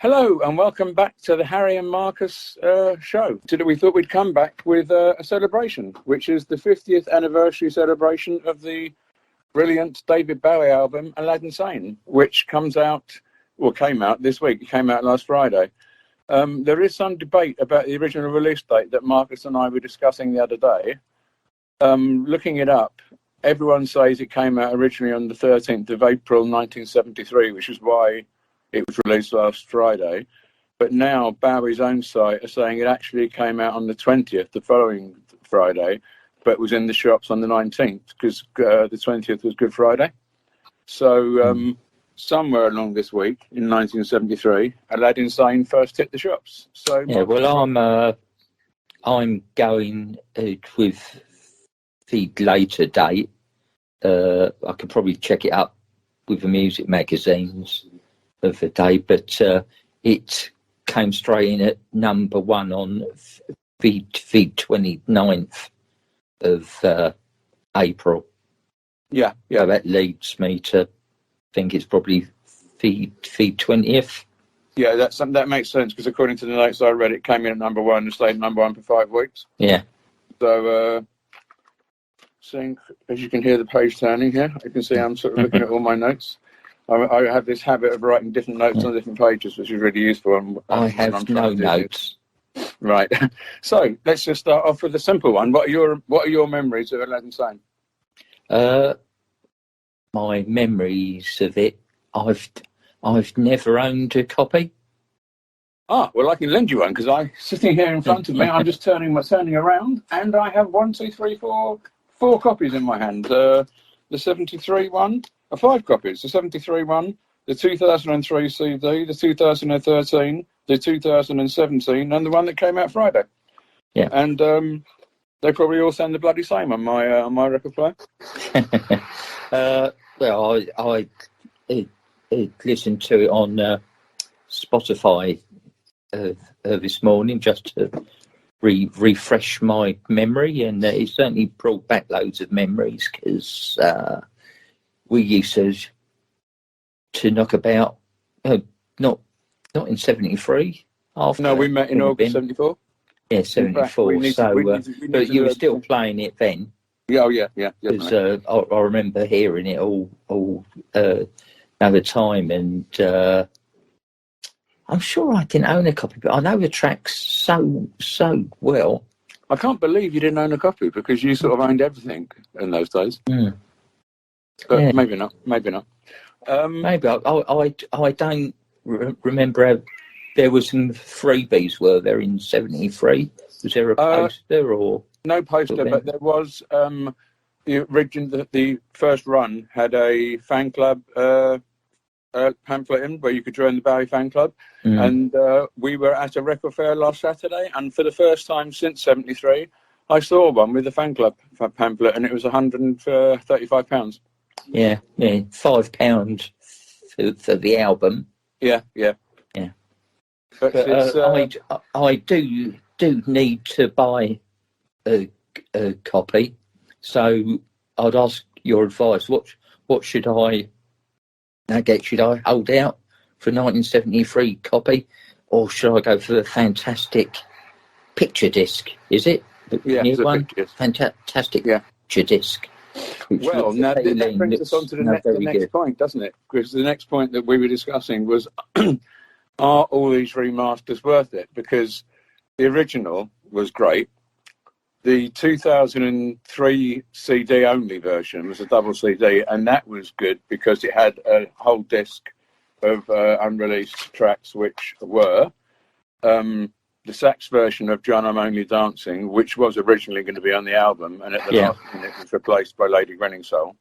Hello and welcome back to the Harri and Marcus show. Today we thought we'd come back with a celebration, which is the 50th anniversary celebration of the brilliant David Bowie album, Aladdin Sane, which came out this week. It came out last Friday. There is some debate about the original release date that Marcus and I were discussing the other day. Looking it up, everyone says it came out originally on the 13th of April 1973, which is why it was released last Friday. But now Bowie's own site are saying it actually came out on the 20th, the following Friday, but was in the shops on the 19th because the 20th was Good Friday. So somewhere along this week in 1973, Aladdin Sane first hit the shops. So yeah, well, I'm going with the later date. I could probably check it up with the music magazines of the day, but it came straight in at number one on the 29th of April. Yeah. So that leads me to think it's probably the 20th. Yeah, that makes sense because according to the notes I read, it came in at number one and stayed number one for 5 weeks. Yeah. So, seeing as you can hear the page turning here, you can see I'm sort of looking at all my notes. I have this habit of writing different notes on different pages, which is really useful. I have no notes. Right. So let's just start off with a simple one. What are your memories of Aladdin Sane? My memories of it, I've never owned a copy. Ah, well, I can lend you one because I'm sitting here in front of me. I'm just turning around, and I have 4 copies in my hand. The 73 one, 5 copies. The 73 one, the 2003 CD, the 2013, the 2017, and the one that came out Friday. Yeah, and they probably all sound the bloody same on my record player. Well, I listened to it on Spotify this morning just to refresh my memory, and it certainly brought back loads of memories because we used to knock about not in 73. No, we met in August 74. Yeah, 74. But you were still playing it then. Yeah, because I remember hearing it all another time, and I'm sure I didn't own a copy, but I know the tracks so well. I can't believe you didn't own a copy because you sort of owned everything in those days. But yeah. Maybe not. Maybe I don't remember how there was some freebies. Were there in 73? Was there a poster or no poster? But there was the first run had a fan club pamphlet in where you could join the Bowie fan club, and we were at a record fair last Saturday, and for the first time since 73, I saw one with a fan club pamphlet, and it was £135. Yeah, £5 for the album. Yeah. But I do need to buy a copy, so I'd ask your advice. What should I get? Should I hold out for 1973 copy, or should I go for the fantastic picture disc? Is it the new one? Fantastic picture disc. Well, now that brings us on to the next point, doesn't it? Because the next point that we were discussing was, are all these remasters worth it? Because the original was great. The 2003 CD-only version was a double CD, and that was good because it had a whole disc of unreleased tracks, which were the sax version of John I'm Only Dancing, which was originally going to be on the album, and at the last minute was replaced by Lady Grinning Soul.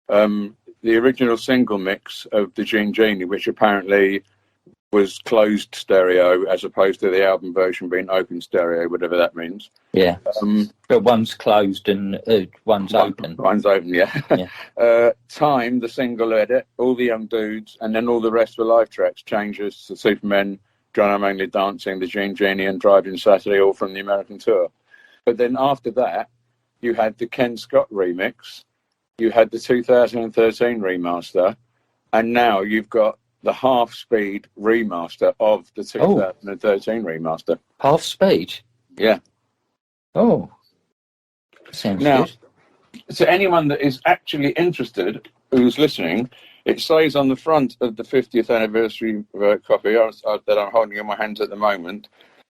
The original single mix of the Genie, which apparently was closed stereo as opposed to the album version being open stereo, whatever that means. Yeah. But one's closed and one's open. One's open, yeah. Time, the single edit, All the Young Dudes, and then all the rest of the live tracks, Changes to Supermen, John I'm Only Dancing, the Genie, and Driving Saturday, all from the American tour. But then after that, you had the Ken Scott remix, you had the 2013 remaster, and now you've got the half-speed remaster of the 2013 remaster. Half speed? Yeah. Oh, sounds Now, good. to anyone that is actually interested, who's listening, it says on the front of the 50th anniversary copy that I'm holding in my hands at the moment,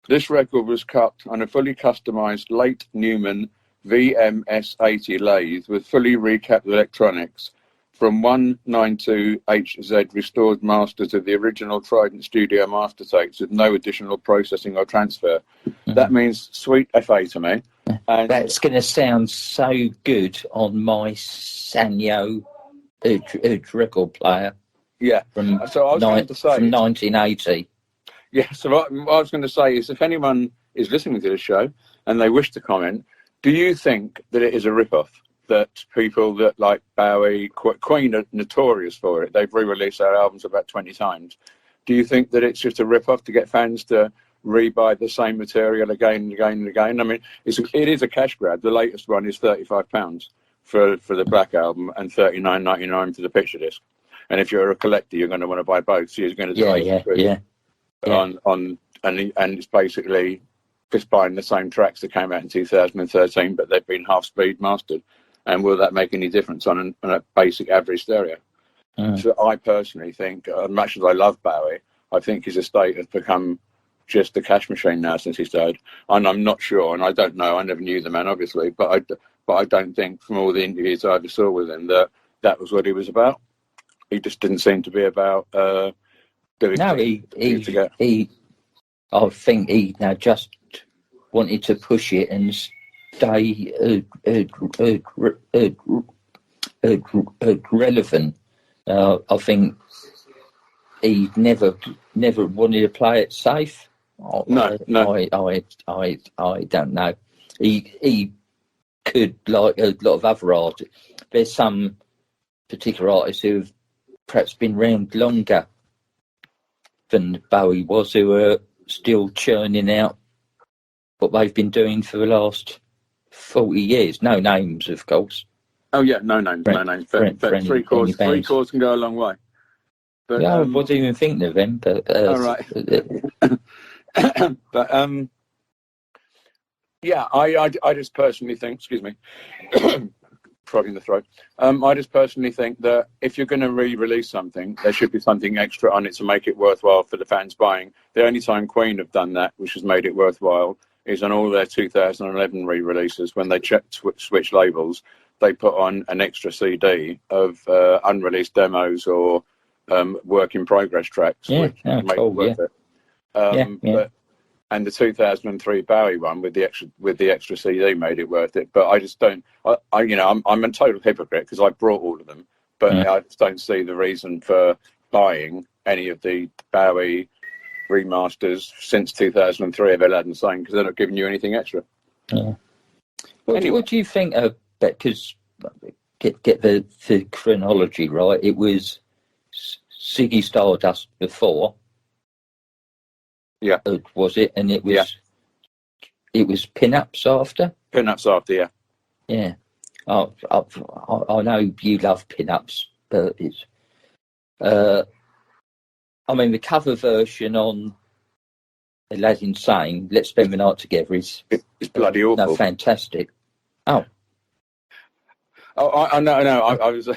this record was cut on a fully customised late Newman VMS80 lathe with fully recapped electronics from 192HZ restored masters of the original Trident Studio master tapes with no additional processing or transfer. That means sweet FA to me. And that's going to sound so good on my Sanyo record player. Yeah. So I was going to say from 1980. Yeah. So what I was going to say is, if anyone is listening to this show and they wish to comment, do you think that it is a rip-off? That people that like Bowie, Queen are notorious for it. They've re-released their albums about 20 times. Do you think that it's just a rip-off to get fans to rebuy the same material again and again and again? I mean, it is a cash grab. The latest one is £35 for the Black Album and $39.99 for the picture disc. And if you're a collector, you're going to want to buy both. So you're going to do and it's basically just buying the same tracks that came out in 2013, but they've been half-speed mastered. And will that make any difference on a basic average stereo? So I personally think, as much as I love Bowie, I think his estate has become just a cash machine now since he's died. And I'm not sure, and I don't know, I never knew the man, obviously, but I don't think from all the interviews I ever saw with him that was what he was about. He just didn't seem to be about doing things together. I think he now just wanted to push it and stay relevant. I think he never wanted to play it safe. No. I don't know. He could, like a lot of other artists. There's some particular artists who've perhaps been around longer than Bowie was, who are still churning out what they've been doing for the last 40 years. No names, of course. Oh yeah, no names. But three chords can go a long way. But yeah, I wasn't even thinking of them. But right. But yeah, I just personally think. Excuse me, frog in the throat. I just personally think that if you're going to re-release something, there should be something extra on it to make it worthwhile for the fans buying. The only time Queen have done that, which has made it worthwhile, is on all their 2011 re-releases. When they switch labels, they put on an extra CD of unreleased demos or work in progress tracks, which make it worth it. But and the 2003 Bowie one with the extra CD made it worth it. But I just don't. I'm a total hypocrite because I brought all of them, but I just don't see the reason for buying any of the Bowie remasters since 2003 of Aladdin Sane, because they're not giving you anything extra. Yeah. What do you think of that? Because get the chronology right. It was Ziggy Stardust before. Yeah. Was it? And it was it was Pin-Ups after? Pin-Ups after, yeah. Yeah. I know you love Pin-Ups, but it's I mean, the cover version on Aladdin Sane, Let's Spend the Night Together, is bloody awful. No, fantastic. Oh, I know. I was.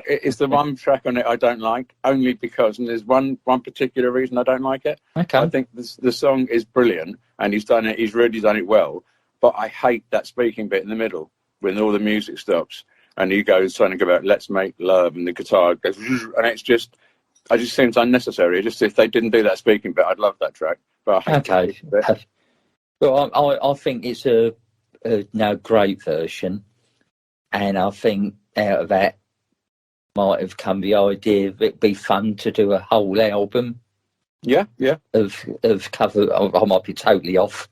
It's the one track on it I don't like, only because, and there's one particular reason I don't like it. Okay. I think the song is brilliant, and he's really done it well. But I hate that speaking bit in the middle when all the music stops and he goes something about "Let's make love" and the guitar goes, and it just seems unnecessary. Just if they didn't do that speaking bit, I'd love that track. But I hate it. Well, I think it's a great version. And I think out of that might have come the idea that it'd be fun to do a whole album. Yeah. Of cover. I might be totally off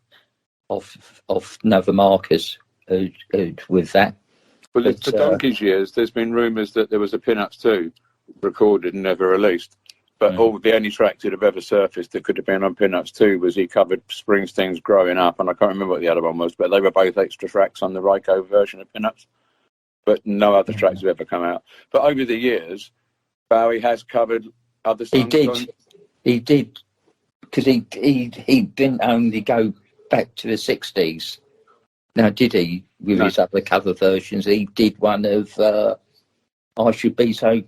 Nova Marcus with that. Well, for donkey's years, there's been rumours that there was a Pin-Ups 2 recorded and never released. But the only tracks that have ever surfaced that could have been on Pin-Ups 2 was he covered Springsteen's Growing Up, and I can't remember what the other one was, but they were both extra tracks on the Ryko version of Pin-Ups. But no other tracks have ever come out. But over the years, Bowie has covered other songs. He did, because he didn't only go back to the 60s. Now, did he? With his other cover versions, he did one of "I Should Be So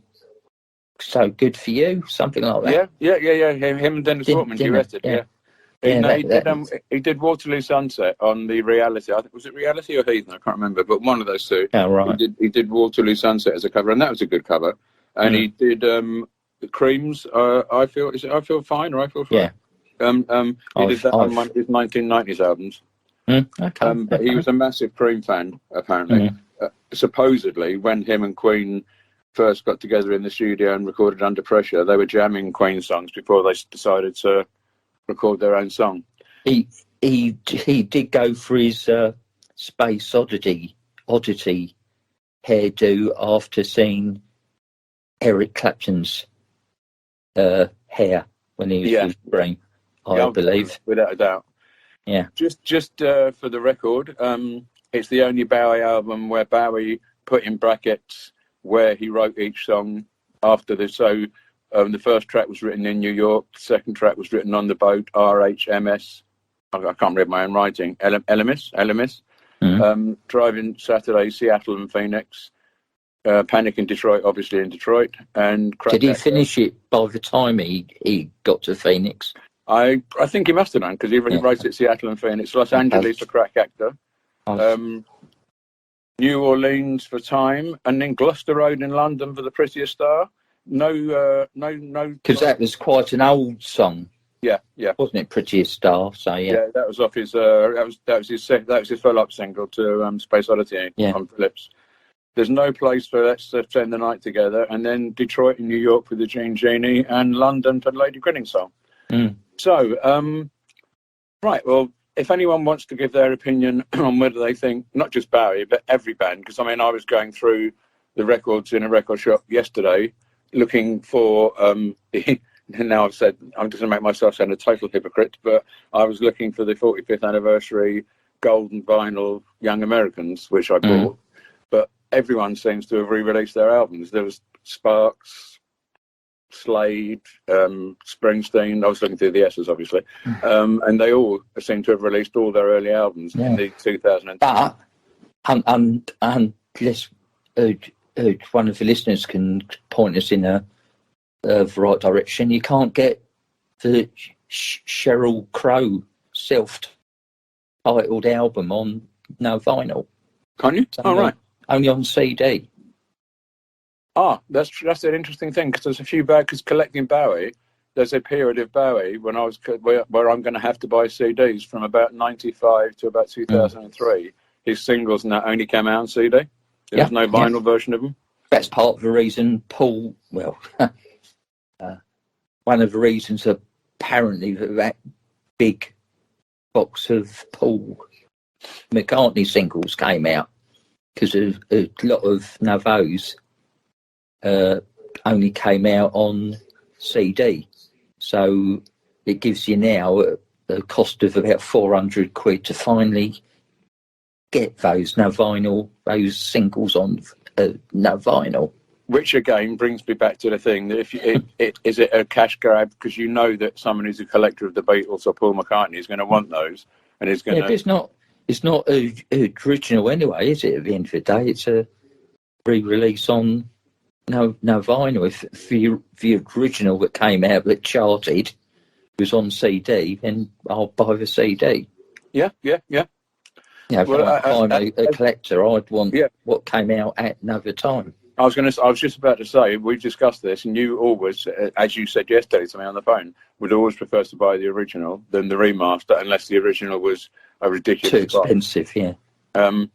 Good for You," something like that. Yeah. Him and Dennis Waterman duetted. Yeah. He did Waterloo Sunset on the Reality. I think was it Reality or Heathen? I can't remember, but one of those two. Oh, right. He did Waterloo Sunset as a cover, and that was a good cover. And he did the Cream's I Feel Fine or I Feel Fine. Yeah. He did that on one of his 1990s albums. Okay. But he was a massive Cream fan, apparently. Supposedly, when him and Queen first got together in the studio and recorded Under Pressure, they were jamming Queen songs before they decided to record their own song. He did go for his Space Oddity hairdo after seeing Eric Clapton's hair when he was with Green, I believe. Without a doubt. Yeah. Just for the record, it's the only Bowie album where Bowie put in brackets where he wrote each song after this. So the first track was written in New York. The second track was written on the boat, RHMS. I can't read my own writing. LMS. Driving Saturday, Seattle and Phoenix. Panic in Detroit, obviously in Detroit. And did he finish it by the time he got to Phoenix? I think he must have done, because he really wrote it Seattle and Phoenix. Los Angeles for Crack Actor. New Orleans for Time, and then Gloucester Road in London for The Prettiest Star. No. Because that was quite an old song. Yeah. Wasn't it, Prettiest Star? So yeah, that was off his. That was his follow-up single to Space Oddity on Phillips. There's no place for Let's Spend the Night Together, and then Detroit and New York for the Genie, and London for Lady Grinning's song. So, right, well, if anyone wants to give their opinion on whether they think, not just Bowie, but every band, because I was going through the records in a record shop yesterday, looking for, now I've said, I'm just going to make myself sound a total hypocrite, but I was looking for the 45th anniversary golden vinyl Young Americans, which I bought, but everyone seems to have re-released their albums. There was Sparks, Slade, Springsteen. I was looking through the S's, obviously, and they all seem to have released all their early albums in the 2010. But unless one of the listeners can point us in the right direction, you can't get the Sheryl Crow self-titled album on no vinyl. Can't you? Right. Only on CD. That's an interesting thing, because there's a few bad. Because collecting Bowie, there's a period of Bowie when I was where I'm going to have to buy CDs from about 95 to about 2003. His singles and that only came out on CD. There was no vinyl version of them. That's part of the reason Paul. Well, one of the reasons apparently that big box of Paul McCartney singles came out, because a lot of Navos only came out on CD, so it gives you now a cost of about £400 to finally get those singles on vinyl. Which again brings me back to the thing that is it a cash grab, because you know that someone who's a collector of the Beatles or Paul McCartney is going to want those, and is going to. But it's not original anyway, is it? At the end of the day, it's a re-release on. No vinyl. If the original that came out that charted was on CD, then I'll buy the CD. Yeah. If I'm a collector, I'd want what came out at another time. I was just about to say, we've discussed this, and you always, as you said yesterday to me on the phone, would always prefer to buy the original than the remaster, unless the original was a ridiculous too expensive. price. Yeah.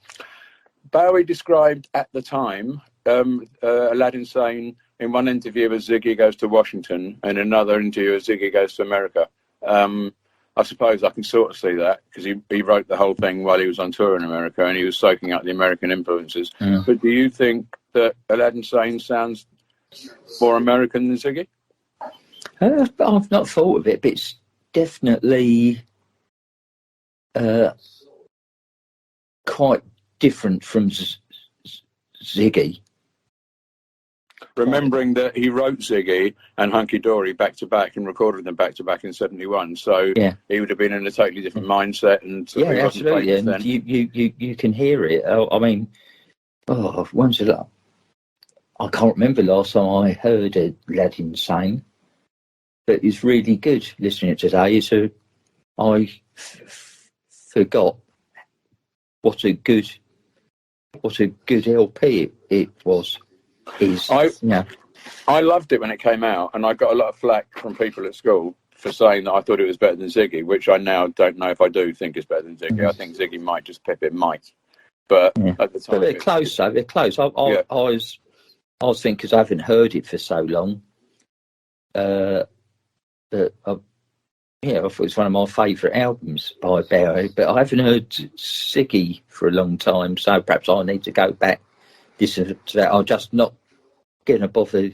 Bowie described at the time Aladdin Sane in one interview as Ziggy Goes to Washington, and another interview as Ziggy Goes to America. I suppose I can sort of see that, because he wrote the whole thing while he was on tour in America, and he was soaking up the American influences. But do you think that Aladdin Sane sounds more American than Ziggy? I've not thought of it, but it's definitely quite different from Ziggy. remembering that he wrote Ziggy and Hunky Dory back to back and recorded them back to back in '71. So he would have been in a totally different mindset, and he wasn't absolutely. famous And then. you can hear it. I mean, once I can't remember last time I heard Aladdin Sane, but it's really good listening to it today. I forgot what a good LP it was. I loved it when it came out, and I got a lot of flack from people at school for saying that I thought it was better than Ziggy, which I now don't know if I do think is better than Ziggy. I think Ziggy might just pip it might, but at the time, but they're close. Though they're close. I was thinking, because I haven't heard it for so long. I thought it was one of my favourite albums by Bowie, but I haven't heard Ziggy for a long time, so perhaps I need to go back listen to that. I'm just not going to bother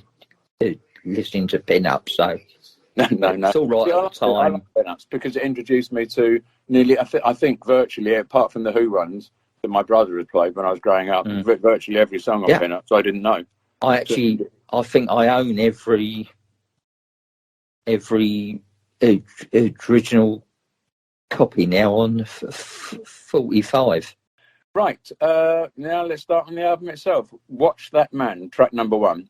listening to pin-ups, so no. It's all right at the time. I like pin-ups because it introduced me to nearly, I think virtually, apart from the Who ones that my brother had played when I was growing up, virtually every song on pin-ups I didn't know. I think I own every original copy now on 45. Right, now let's start on the album itself. Watch That Man, track number 1.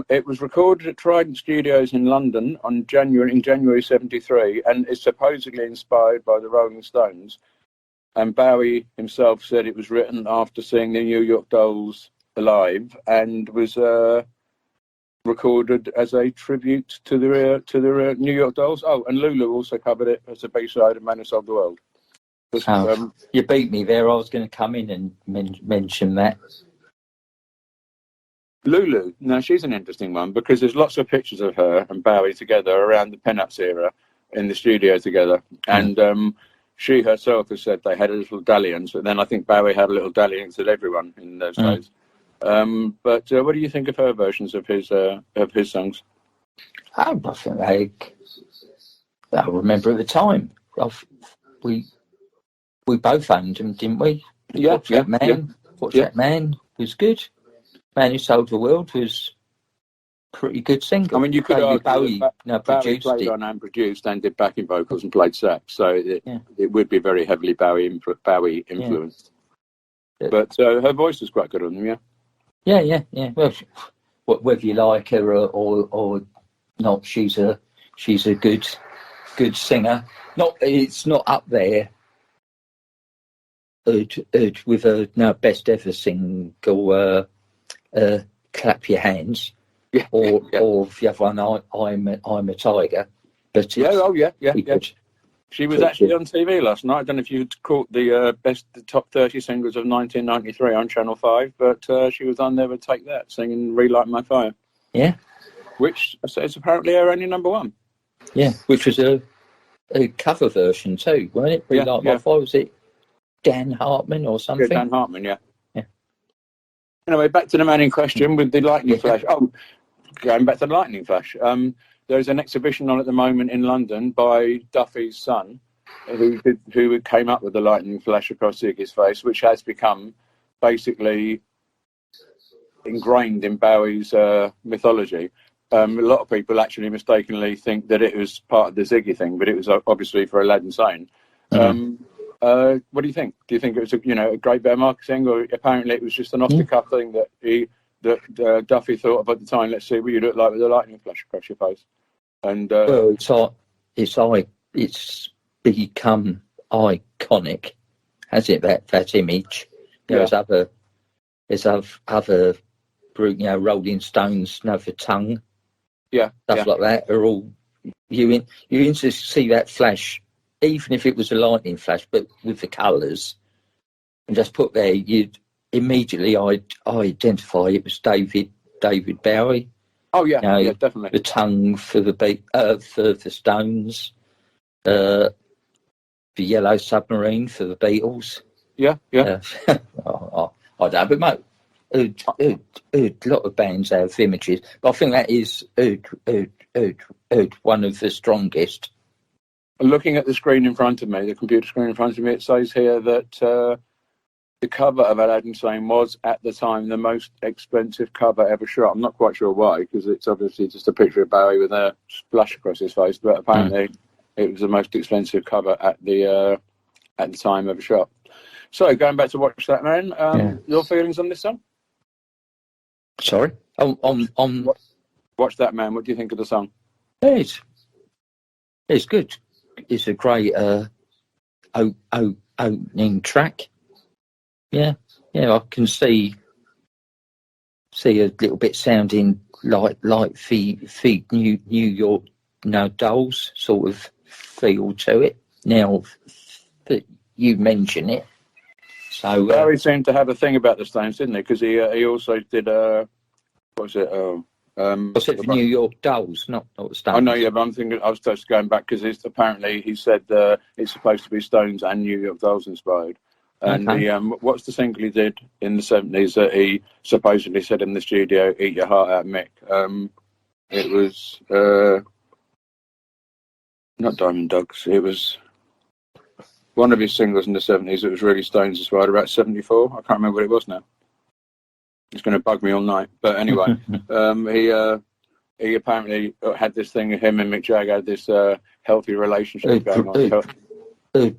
It was recorded at Trident Studios in London in January '73, and is supposedly inspired by the Rolling Stones. And Bowie himself said it was written after seeing the New York Dolls live, and was recorded as a tribute to the New York Dolls. Oh, and Lulu also covered it as a B-side of Man Who Sold the World. You beat me there. I was going to come in and mention that. Lulu, now she's an interesting one because there's lots of pictures of her and Bowie together around the Pen-Ups era in the studio together. And she herself has said they had a little dalliance, but then I think Bowie had a little dalliance with everyone in those days. But what do you think of her versions of his songs? I think I remember at the time. We both owned them, didn't we? Watch That Man was good. Man Who Sold the World was pretty good single. I mean, you could argue Bowie Bowie played on and produced and did backing vocals and played sax, so it would be very heavily Bowie influenced. Yeah. But her voice was quite good on them, Yeah. Well, whether you like her or not, she's a good singer. It's not up there with her best ever single, Clap Your Hands, or the other one, I'm a Tiger. But good. She was actually on TV last night. I don't know if you caught the top 30 singles of 1993 on Channel 5, but she was on there with Take That, singing Relight My Fire. Yeah. Which is apparently her only number 1. Yeah, which was a cover version too, wasn't it? Relight My Fire, was it Dan Hartman or something? Yeah, Dan Hartman, yeah. Anyway, back to the man in question with the lightning flash. Oh, going back to the lightning flash. There's an exhibition on at the moment in London by Duffy's son, who came up with the lightning flash across Ziggy's face, which has become basically ingrained in Bowie's mythology. A lot of people actually mistakenly think that it was part of the Ziggy thing, but it was obviously for Aladdin Sane. What do you think? Do you think it was a great bit of marketing, or apparently it was just an off-the-cuff thing that Duffy thought of at the time? Let's see what you look like with a lightning flash across your face. And well, it's become iconic, has it? That image. There's other Rolling Stones, the tongue, stuff like that are all you to see that flash. Even if it was a lightning flash, but with the colours, and just put there, you'd immediately identify it was David Bowie. Oh yeah, definitely. The tongue for the for the Stones, the Yellow Submarine for the Beatles. Yeah. I don't know, but mate, a lot of bands have images, but I think that is one of the strongest. Looking at the screen in front of me, the computer screen in front of me, it says here that the cover of Aladdin Sane was at the time the most expensive cover ever shot. I'm not quite sure why, because it's obviously just a picture of Bowie with a splash across his face, but apparently it was the most expensive cover at the time ever shot. So going back to Watch That Man, your feelings on this song? Sorry, on Watch That Man. What do you think of the song? It's good. It's a great opening track. Yeah, I can see a little bit sounding like the New York Dolls sort of feel to it. Now that you mention it, so Bowie seemed to have a thing about the Stones, didn't he? Because he also did what was it? was it the New York Dolls, not the Stones? Oh no, yeah, but I'm thinking I was just going back because apparently he said it's supposed to be Stones and New York Dolls inspired. And what's the single he did in the 70s that he supposedly said in the studio, "Eat your heart out, Mick"? It was not Diamond Dogs. It was one of his singles in the 70s. It was really Stones inspired, about 74. I can't remember what it was now. It's going to bug me all night. But anyway, he apparently had this thing. Him and Mick Jagger had this healthy relationship going on.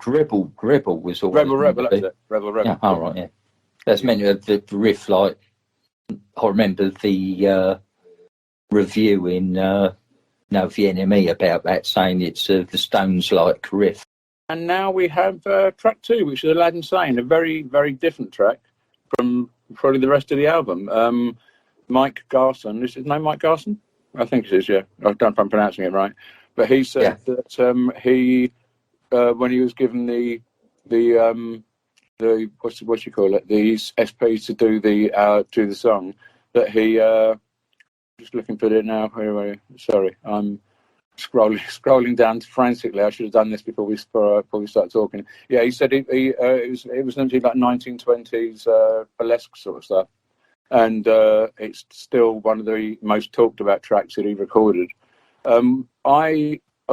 Rebel was all Rebel. That's it. Rebel. Yeah, all right. Yeah, that's meant to the riff. Like I remember the review in No the Enemy about that, saying it's the Stones like riff. And now we have track 2, which is Aladdin Sane, a very, very different track from probably the rest of the album. Mike Garson, is his name Mike Garson? I think it is, yeah. I don't know if I'm pronouncing it right. But he said that he, when he was given the what you call it, the SP to do the song, that he just looking for it now. Anyway, sorry, I'm scrolling down frantically. I should have done this before we start talking. Yeah, he said it was something like 1920s burlesque sort of stuff, and it's still one of the most talked about tracks that he recorded. Of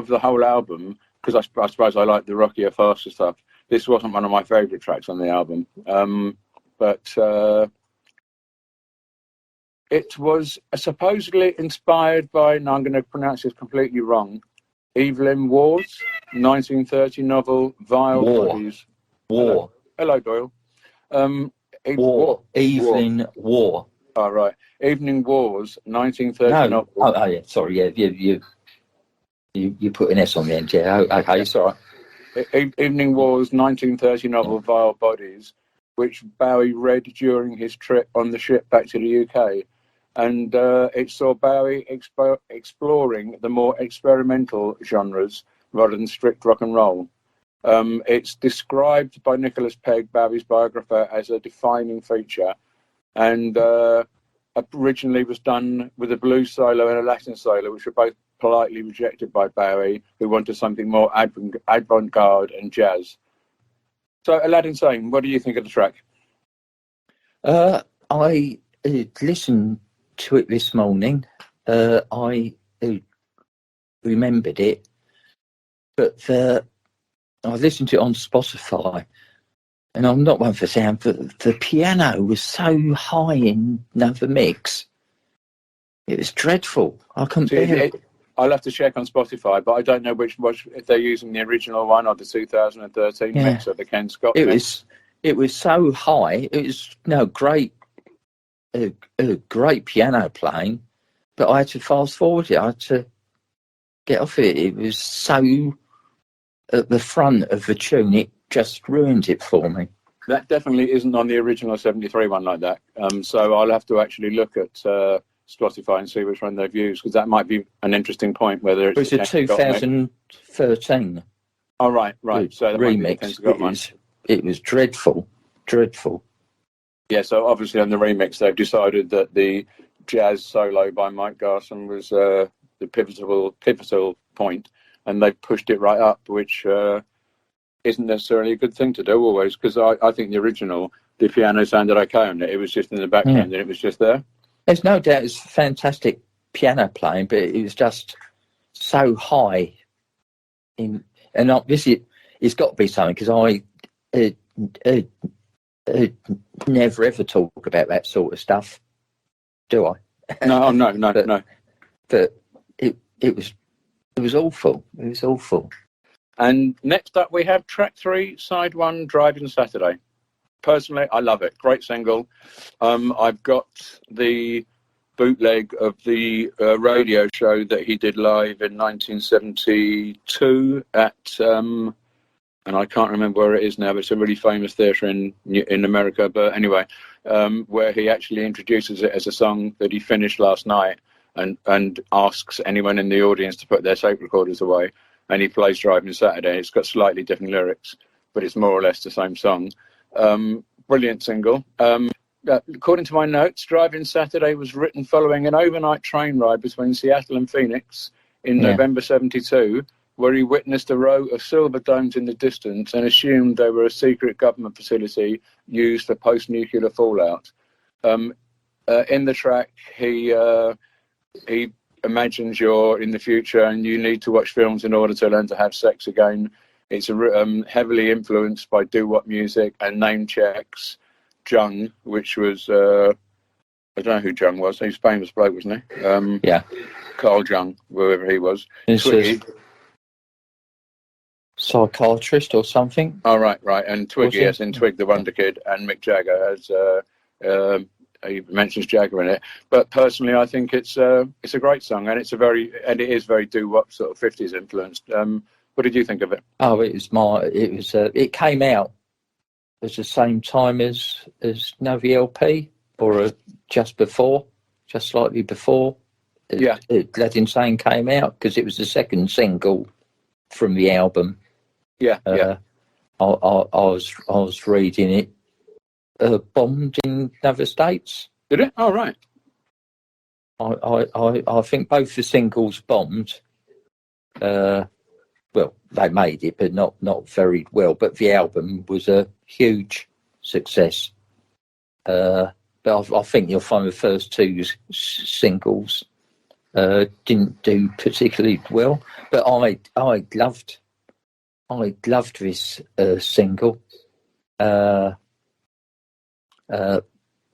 the whole album, because I suppose I like the rockier, faster stuff. This wasn't one of my favourite tracks on the album, but it was supposedly inspired by, and I'm going to pronounce this completely wrong, Evelyn Waugh's 1930 novel Vile Bodies. War. Hello, Doyle. Evelyn Waugh. Oh, right. Evening Waugh's 1930 novel. Oh, yeah. Sorry, yeah. You put an S on the end, yeah. Okay, it's all right. Evening Waugh's 1930 novel Vile Bodies, which Bowie read during his trip on the ship back to the UK. And it saw Bowie exploring the more experimental genres rather than strict rock and roll. It's described by Nicholas Pegg, Bowie's biographer, as a defining feature, and originally was done with a blues solo and a Latin solo, which were both politely rejected by Bowie, who wanted something more avant-garde and jazz. So, Aladdin Sane, what do you think of the track? I listened to it this morning. I remembered it, but I listened to it on Spotify, and I'm not one for sound, but the piano was so high in the mix. It was dreadful. I couldn't bear it. I'll have to check on Spotify, but I don't know which if they're using the original one or the 2013 mix or the Ken Scott mix. It was so high. It was great piano playing, but I had to fast forward it. I had to get off it. It was so at the front of the tune, it just ruined it for me. That definitely isn't on the original 73 one like that. So I'll have to actually look at Spotify and see which one they've used, because that might be an interesting point. Whether it's a 2013. Oh, right. So that remix. It was dreadful. Yeah. So obviously on the remix, they've decided that the jazz solo by Mike Garson was the pivotal point, and they've pushed it right up, which isn't necessarily a good thing to do always, because I think the original, the piano sounded okay on it. It was just in the background and it was just there. There's no doubt it's fantastic piano playing, but it was just so high. And obviously it's got to be something, because never ever talk about that sort of stuff, do I? No, no. But it was awful. It was awful. And next up, we have track 3, side 1, Driving Saturday. Personally, I love it. Great single. I've got the bootleg of the radio show that he did live in 1972 at, and I can't remember where it is now, but it's a really famous theatre in America. But anyway, where he actually introduces it as a song that he finished last night and asks anyone in the audience to put their tape recorders away. And he plays Driving Saturday. It's got slightly different lyrics, but it's more or less the same song. Brilliant single. According to my notes, Driving Saturday was written following an overnight train ride between Seattle and Phoenix in November 72, where he witnessed a row of silver domes in the distance and assumed they were a secret government facility used for post-nuclear fallout. In the track, he imagines you're in the future and you need to watch films in order to learn to have sex again. It's heavily influenced by doo-wop music and name checks. Jung, which was, I don't know who Jung was. He's a famous bloke, wasn't he? Carl Jung, whoever he was. Twiggy. Psychiatrist or something. Oh, right. And Twiggy, yes, in Twig the Wonder Kid, and Mick Jagger, as he mentions Jagger in it. But personally, I think it's a great song, and it is very doo-wop, sort of 50s influenced. What did you think of it? Oh, it came out at the same time as Novi LP, or just slightly before. Aladdin Sane came out, because it was the second single from the album. I was reading it. Bombed in other states. Did it? Oh, right. I think both the singles bombed. Well, they made it, but not very well. But the album was a huge success. But I think you'll find the first two singles didn't do particularly well. But I loved this single. At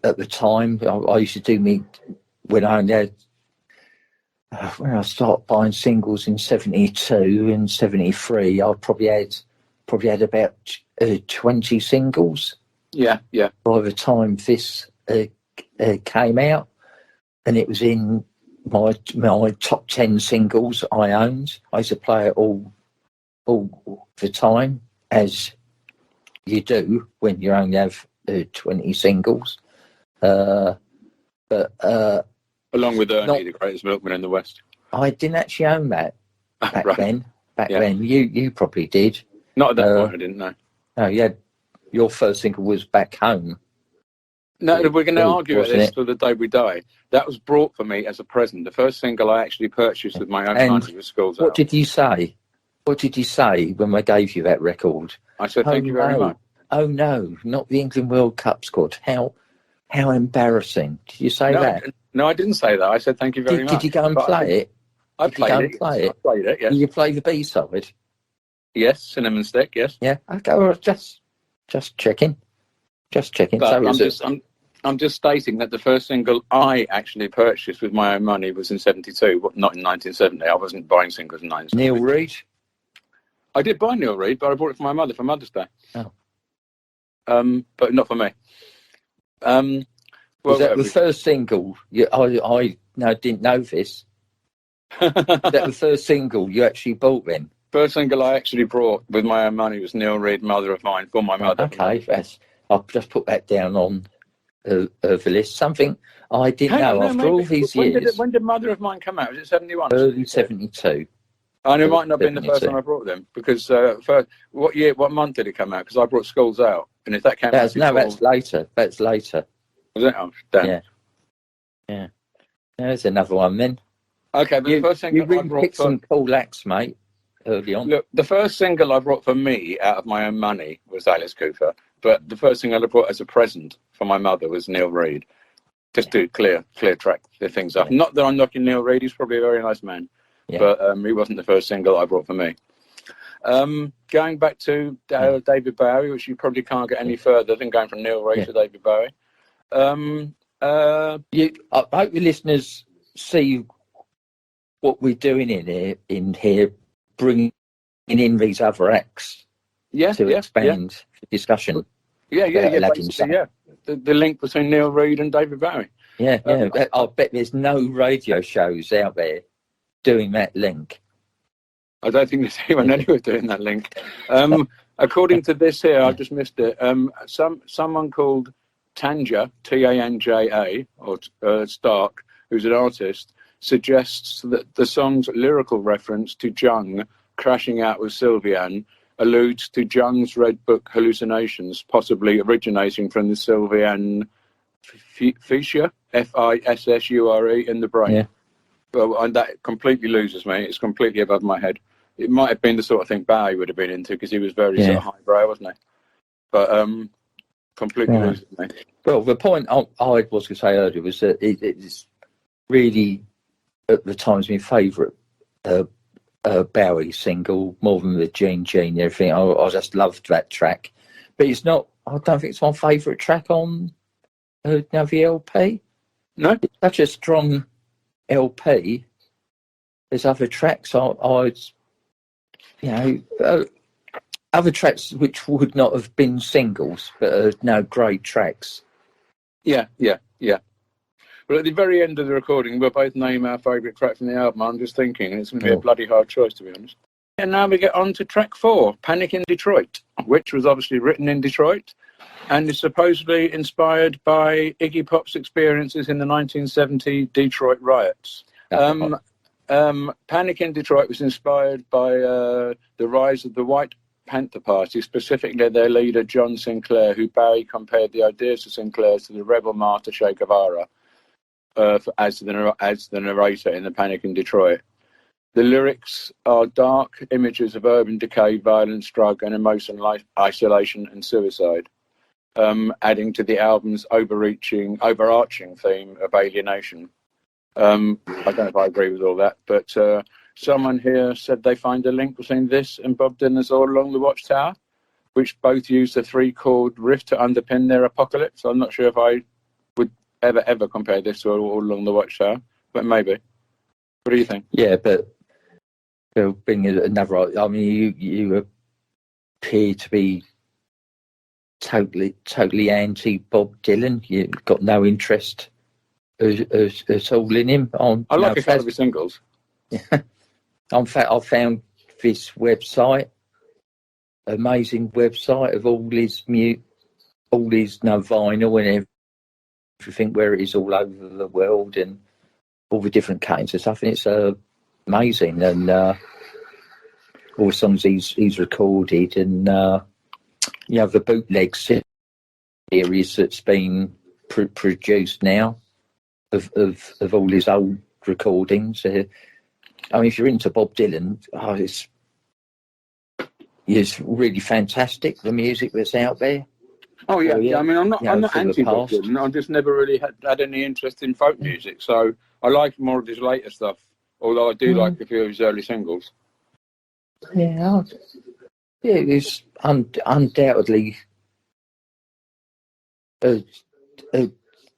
the time, I used to do when I only had, when I started buying singles in 72 and 73, I probably had about 20 singles. Yeah. By the time this came out, and it was in my top 10 singles I owned. I used to play it all the time, as you do when you only have 20 singles. But along with Ernie, the greatest milkman in the West. I didn't actually own that back then. Then, you probably did. Not at that point, I didn't know. No, your first single was Back Home. No, we're going to argue about this till the day we die. That was brought for me as a present. The first single I actually purchased with my own money was Schools Out. What did you say? What did you say when I gave you that record? I said, thank you very much. Oh, no, not the England World Cup squad. How embarrassing. Did you say that? No, I didn't say that. I said, thank you very much. Did you go and play it? I played it, yes. Did you play the B-side? Yes, Cinnamon Stick, yes. Yeah, okay, well, just checking. Just checking. But I'm just stating that the first single I actually purchased with my own money was in 72, not in 1970. I wasn't buying singles in 1970. Neil Reid? I did buy Neil Reid, but I bought it for my mother for Mother's Day. Oh. But not for me. Was that the first single? I didn't know this. Was that the first single you actually bought then? First single I actually bought with my own money was Neil Reid, Mother of Mine, for my mother. Okay, I'll just put that down on the list. Something I didn't know after all these years. When did Mother of Mine come out? Was it 71? Early 72. And it might not have been the first time I brought them, because what month did it come out? Because I brought Schools Out, and if that came out before... No, that's later. That's later. Was it? Oh, damn. Yeah. There's another one then. Okay, but the first single you really picked some cool acts, mate, early on. Look, the first single I brought for me out of my own money was Alice Cooper, but the first thing I brought as a present for my mother was Neil Reid. Just to clear track the things up. Not that I'm knocking Neil Reid, he's probably a very nice man. Yeah. But he wasn't the first single I brought for me. Going back to David Bowie, which you probably can't get any further than going from Neil Reid to David Bowie. I hope your listeners see what we're doing in here, bringing in these other acts to expand the discussion. Aladdin Sane. The link between Neil Reid and David Bowie. I bet there's no radio shows out there doing that link. I don't think there's anyone anywhere doing that link. According to this here, I just missed it. Someone called Tanja, Tanja, or Stark, who's an artist, suggests that the song's lyrical reference to Jung crashing out with Sylviane alludes to Jung's Red Book hallucinations, possibly originating from the Sylviane fissure, Fissure, in the brain. Yeah. Well, and that completely loses me. It's completely above my head. It might have been the sort of thing Bowie would have been into, because he was very sort of highbrow, wasn't he? But completely loses me. Well, the point I was going to say earlier was that it's really, at the time, my favourite Bowie single, more than the Jean and everything. I just loved that track. But it's not, I don't think it's my favourite track on the LP. No? It's such a strong LP. There's other tracks other tracks which would not have been singles, but are now great tracks. Yeah. But at the very end of the recording, we'll both name our favourite track from the album. I'm just thinking, it's going to be a bloody hard choice, to be honest. And now we get on to track 4, Panic in Detroit, which was obviously written in Detroit and is supposedly inspired by Iggy Pop's experiences in the 1970 Detroit riots. Panic in Detroit was inspired by the rise of the White Panther Party, specifically their leader John Sinclair, who Bowie compared the ideas of Sinclair to the rebel martyr Che Guevara as the narrator in the Panic in Detroit. The lyrics are dark images of urban decay, violence, drug and emotional isolation and suicide, adding to the album's overarching theme of alienation. I don't know if I agree with all that, but someone here said they find a link between this and Bob Dylan's All Along the Watchtower, which both use the 3-chord riff to underpin their apocalypse. I'm not sure if I would ever compare this to All Along the Watchtower, but maybe. What do you think? Yeah, but being another, I mean, you appear to be totally anti Bob Dylan. You've got no interest at all in him. I like a couple of his singles. In fact, I found this website, amazing website of all his vinyl and everything, where it is all over the world and all the different kinds of stuff, and it's amazing. And all the songs he's recorded, and the bootleg series that's been produced now of all his old recordings. I mean, if you're into Bob Dylan, it's really fantastic, the music that's out there. Oh yeah. I mean, I'm not anti Bob Dylan. I've just never really had any interest in folk music, so I like more of his later stuff. Although I do like a few of his early singles. Yeah, it's undoubtedly a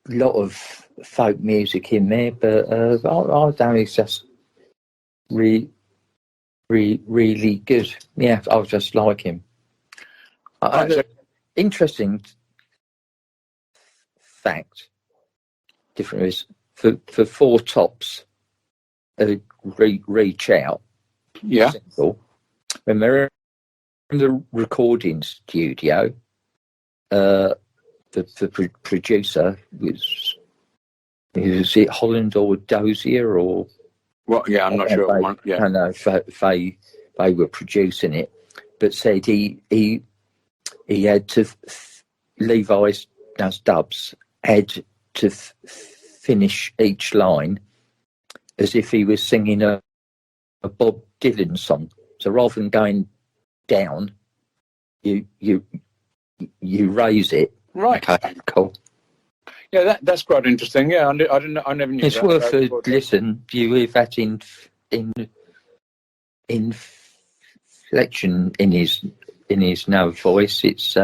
lot of folk music in there, but I don't think it's just really good. Yeah, I just like him. Interesting fact, different is for Four Tops, Reach Out. Yeah. Single, when they're in the recording studio, the producer was it Holland or Dozier or what? Yeah, I'm not sure. I know they were producing it, but said he had to Levi's does dubs had to finish each line as if he was singing a Bob Dylan song. So rather than going down, you raise it. Right. Okay, cool. Yeah, that's quite interesting. Yeah, I never knew. It's that. worth a listen. You hear that in inflection in his no voice. It's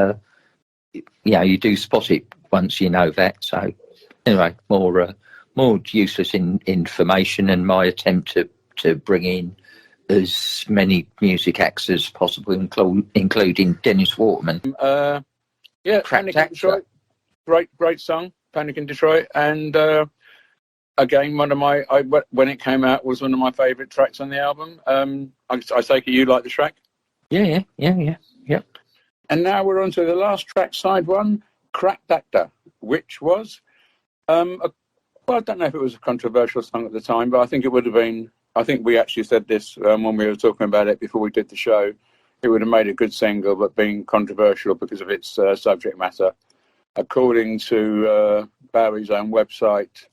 you do spot it once you know that. So anyway, more useless information, and my attempt to bring in as many music acts as possible, including Dennis Waterman. Panic in Detroit, great song, Panic in Detroit, and again, when it came out, was one of my favourite tracks on the album. I take it you like the track? Yeah. And now we're on to the last track, side one, Cracked Actor, which was, I don't know if it was a controversial song at the time, but I think it would have been. I think we actually said this when we were talking about it before we did the show. It would have made a good single, but being controversial because of its subject matter. According to Bowie's own website,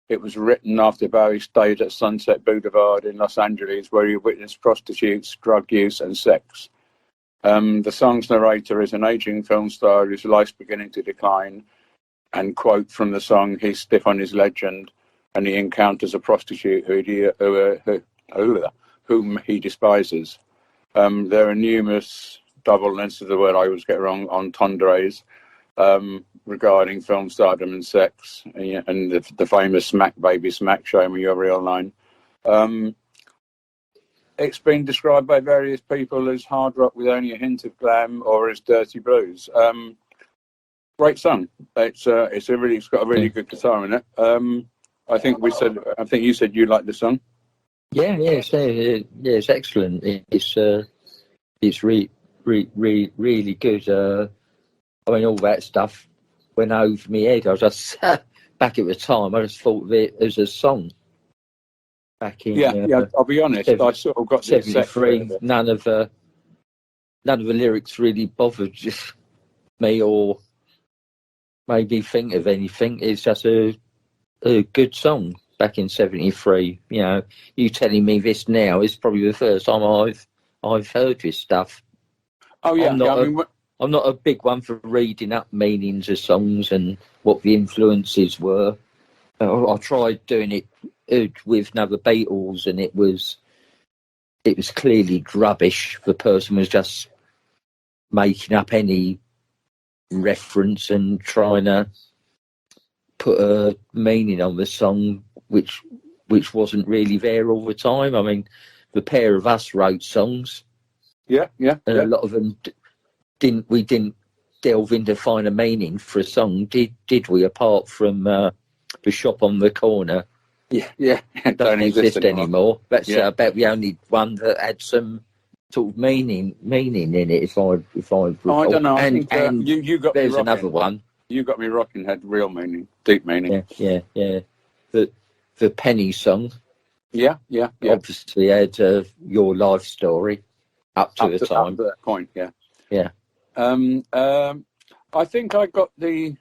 it was written after Bowie stayed at Sunset Boulevard in Los Angeles, where he witnessed prostitutes, drug use, and sex. The song's narrator is an aging film star whose life's beginning to decline, and quote from the song, he's stiff on his legend, and he encounters a prostitute whom he despises. There are numerous double lengths of the word I always get wrong, entendres, regarding film stardom and sex, and the famous smack baby smack, show me your real line. It's been described by various people as hard rock with only a hint of glam, or as dirty blues. Great song. It's got a really good guitar in it. I think you said you liked the song. It's excellent. It's really good. I mean, all that stuff went over my head. I was just back at the time. I just thought of it as a song. Back in I'll be honest. I sort of got 73. None of the lyrics really bothered me or made me think of anything. It's just a good song back in 73. You telling me this now is probably the first time I've heard this stuff. Oh yeah, I'm not a big one for reading up meanings of songs and what the influences were. I tried doing it with the Beatles, and it was clearly rubbish. The person was just making up any reference and trying to put a meaning on the song which wasn't really there all the time. I mean, the pair of us wrote songs. Yeah. A lot of them didn't delve into find a meaning for a song, did we? Apart from the shop on the corner. Yeah. Don't exist anymore. That's about the only one that had some sort of meaning in it. If I recall. I don't know. I think you got there's me rocking. Another one. You got me rocking had real meaning, deep meaning. Yeah. The Penny song. Yeah. Obviously had your life story up to the time. Up to that point, yeah. Yeah. I think I got the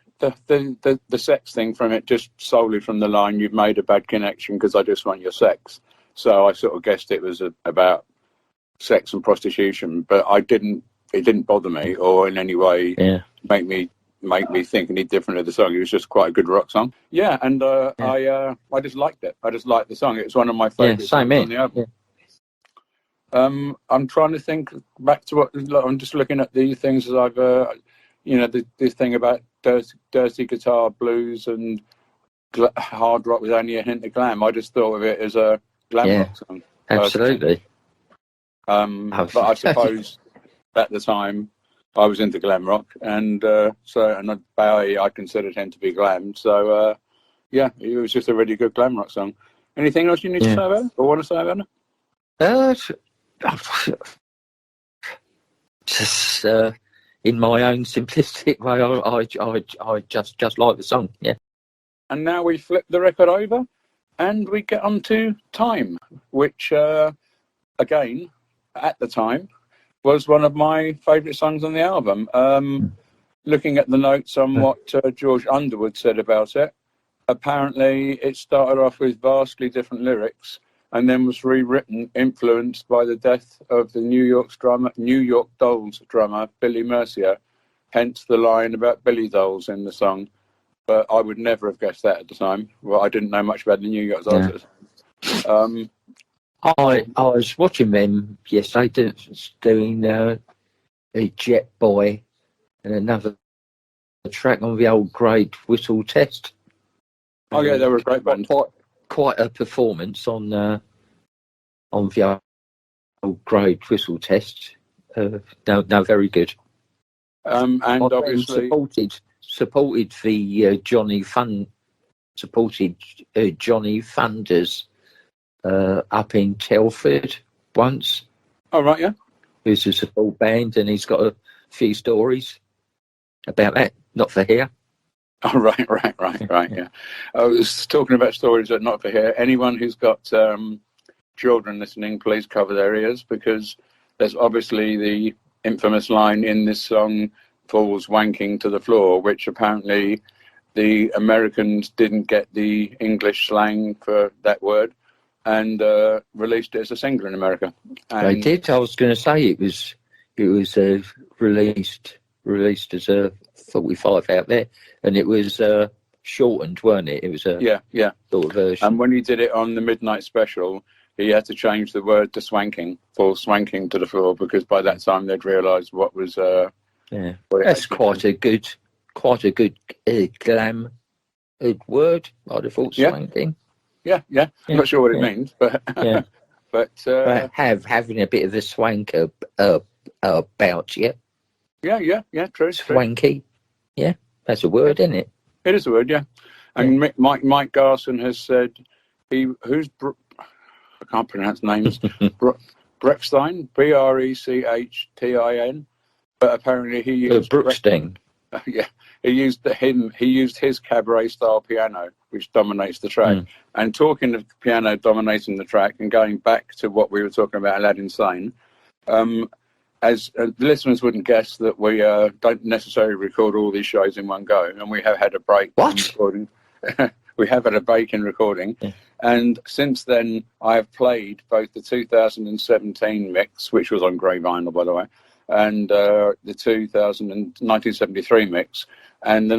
sex thing from it just solely from the line, "You've made a bad connection because I just want your sex." So I sort of guessed it was about sex and prostitution, but it didn't bother me or in any way make me think any different of the song. It was just quite a good rock song. Yeah, and I just liked it. I just liked the song. It was one of my favourite songs on the album. Yeah. I'm trying to think back to what I'm just looking at the things that I've, this thing about dirty guitar blues and hard rock with only a hint of glam. I just thought of it as a glam rock song. Absolutely. But I suppose at the time I was into glam rock, and Bowie, I considered him to be glam. So it was just a really good glam rock song. Anything else you need to say about it, or want to say about it? Just in my own simplistic way, I just like the song. Yeah. And now we flip the record over, and we get on to Time, which again at the time was one of my favourite songs on the album. Looking at the notes on what George Underwood said about it, apparently it started off with vastly different lyrics and then was rewritten, influenced by the death of the New York Dolls drummer Billy Mercier, hence the line about Billy Dolls in the song. But I would never have guessed that at the time. Well, I didn't know much about the New York Dolls at the time. I was watching them yesterday doing a Jet Boy and another track on the old grade whistle test. Oh yeah, they were a great band. Quite a performance on the old grade whistle test. No, very good. And obviously supported the Johnny Thunders up in Telford once. Oh right, yeah. Who's a support band, and he's got a few stories about that. Not for here. Oh right, yeah. I was talking about stories that not for here. Anyone who's got children listening, please cover their ears, because there's obviously the infamous line in this song, "Falls wanking to the floor," which apparently the Americans didn't get the English slang for that word, and released it as a single in America. And they did. I was going to say it was released as a 45 out there, and it was shortened, weren't it? It was a sort of version. And when he did it on the Midnight Special, he had to change the word to swanking, "fall swanking to the floor," because by that time they'd realised what was. That's quite a good glam word. I'd have thought swanking. Yeah. I'm not sure what it means, but but having a bit of a swank about you. Yeah, true. Swanky. Yeah, that's a word, isn't it? It is a word, yeah. And Mike Garson has said I can't pronounce names. Breckstein, Brechtstin, but apparently he used Brookstein. He used his cabaret style piano, which dominates the track. And talking of piano dominating the track, and going back to what we were talking about, Aladdin Sane, as the listeners wouldn't guess that we don't necessarily record all these shows in one go, and we have had a break in recording. We have had a break in recording, and since then I have played both the 2017 mix, which was on grey vinyl, by the way, and the 1973 mix. And the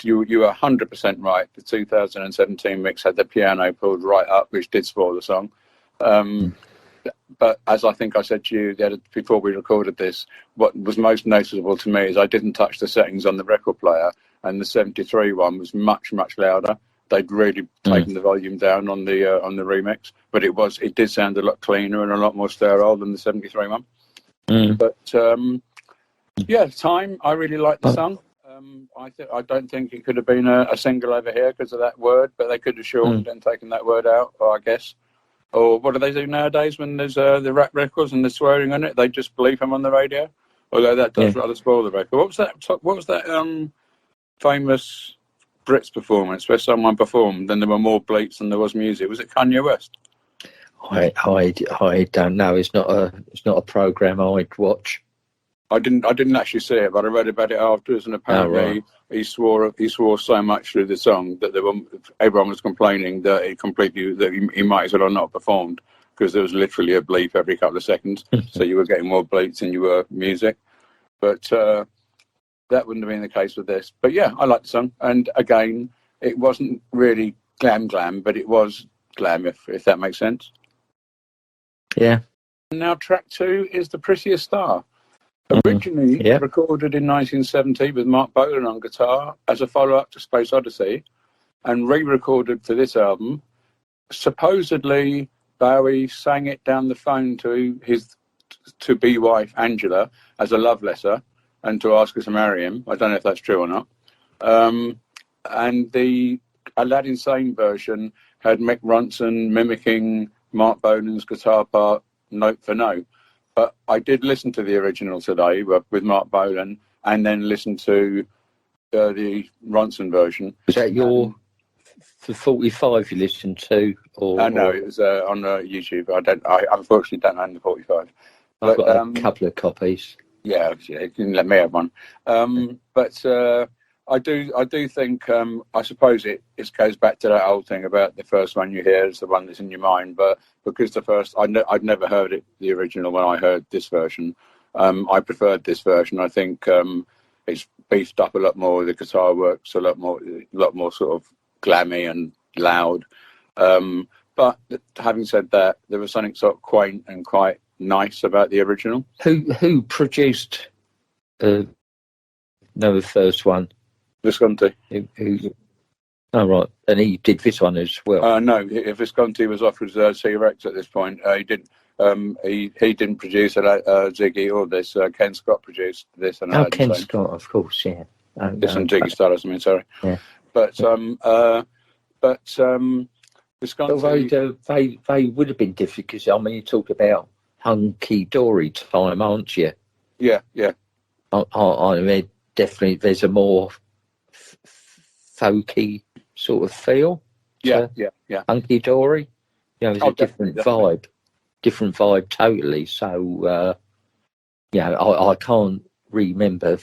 you were 100% right. The 2017 mix had the piano pulled right up, which did spoil the song. But as I think I said to you before we recorded this, what was most noticeable to me is I didn't touch the settings on the record player, and the 73 one was much, much louder. They'd really taken the volume down on the remix, but it did sound a lot cleaner and a lot more sterile than the 73 one. But Time, I really liked the song. I don't think it could have been a single over here because of that word, but they could have shortened and taken that word out, I guess. Or what do they do nowadays when there's the rap records and the swearing on it? They just bleep them on the radio. Although that does rather spoil the record. What was that famous Brits performance where someone performed and there were more bleeps than there was music? Was it Kanye West? I don't know. It's not a program I'd watch. I didn't actually see it, but I read about it afterwards, and apparently he swore so much through the song that everyone was complaining that he might as well have not performed, because there was literally a bleep every couple of seconds. So you were getting more bleeps than you were music. But that wouldn't have been the case with this. But yeah, I liked the song, and again, it wasn't really glam, but it was glam, if that makes sense. Yeah. Now track 2 is The Prettiest Star. Originally recorded in 1970 with Mark Bolan on guitar as a follow-up to Space Odyssey, and re-recorded for this album. Supposedly, Bowie sang it down the phone to his to-be wife Angela as a love letter and to ask her to marry him. I don't know if that's true or not. And the Aladdin Sane version had Mick Ronson mimicking Mark Bolan's guitar part note for note. But I did listen to the original today with Mark Bolan, and then listen to the Ronson version. Was that your the 45 you listened to? No, it was on YouTube. I unfortunately don't own the 45. I've got a couple of copies. Yeah, you can let me have one. But I do think, I suppose it goes back to that old thing about the first one you hear is the one that's in your mind. But because the first, I'd never heard it, the original, when I heard this version. I preferred this version. I think it's beefed up a lot more. The guitar works a lot more sort of glammy and loud. But having said that, there was something sort of quaint and quite nice about the original. Who produced the first one? Visconti. Oh, right. And he did this one as well. No, Visconti was off with T-Rex at this point. He didn't. He didn't produce Ziggy or this. Ken Scott produced this. And Ken Scott, of course, yeah. This and Jiggy Star or something. Sorry. Yeah. But Visconti. Although they would have been different, because I mean, you talk about hunky dory time, aren't you? Yeah. I mean, definitely, there's a more folky sort of feel. Yeah. Hunky dory, it's a different definitely. vibe totally. So, I can't remember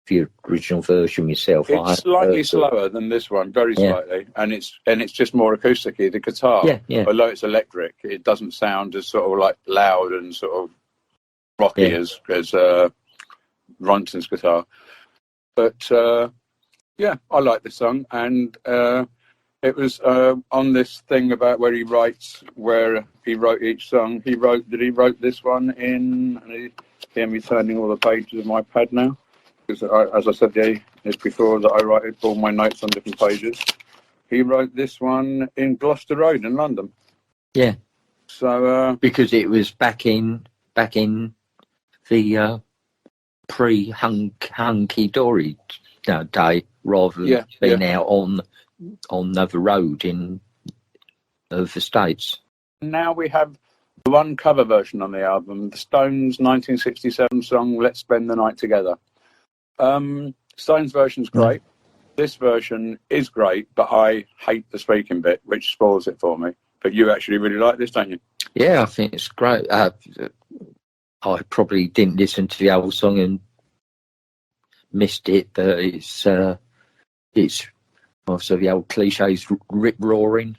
the original version myself. It's slightly slower than this one, very slightly, and it's just more acoustic-y. The guitar, although it's electric, it doesn't sound as sort of like loud and sort of rocky as Ronson's guitar. But I like the song, and it was on this thing about where he wrote each song. He wrote this one in. Hear me turning all the pages of my pad now. Because as I said before, that I write all my notes on different pages. He wrote this one in Gloucester Road in London. Yeah. So because it was back in the pre-hunky dory day, rather than being out on the road in the States. Now we have the one cover version on the album, the Stones' 1967 song "Let's Spend the Night Together." Stone's version's great. This version is great, but I hate the speaking bit, which spoils it for me. But you actually really like this, don't you? Yeah, I think it's great. I probably didn't listen to the whole song and missed it, but it's also the old cliches, rip roaring,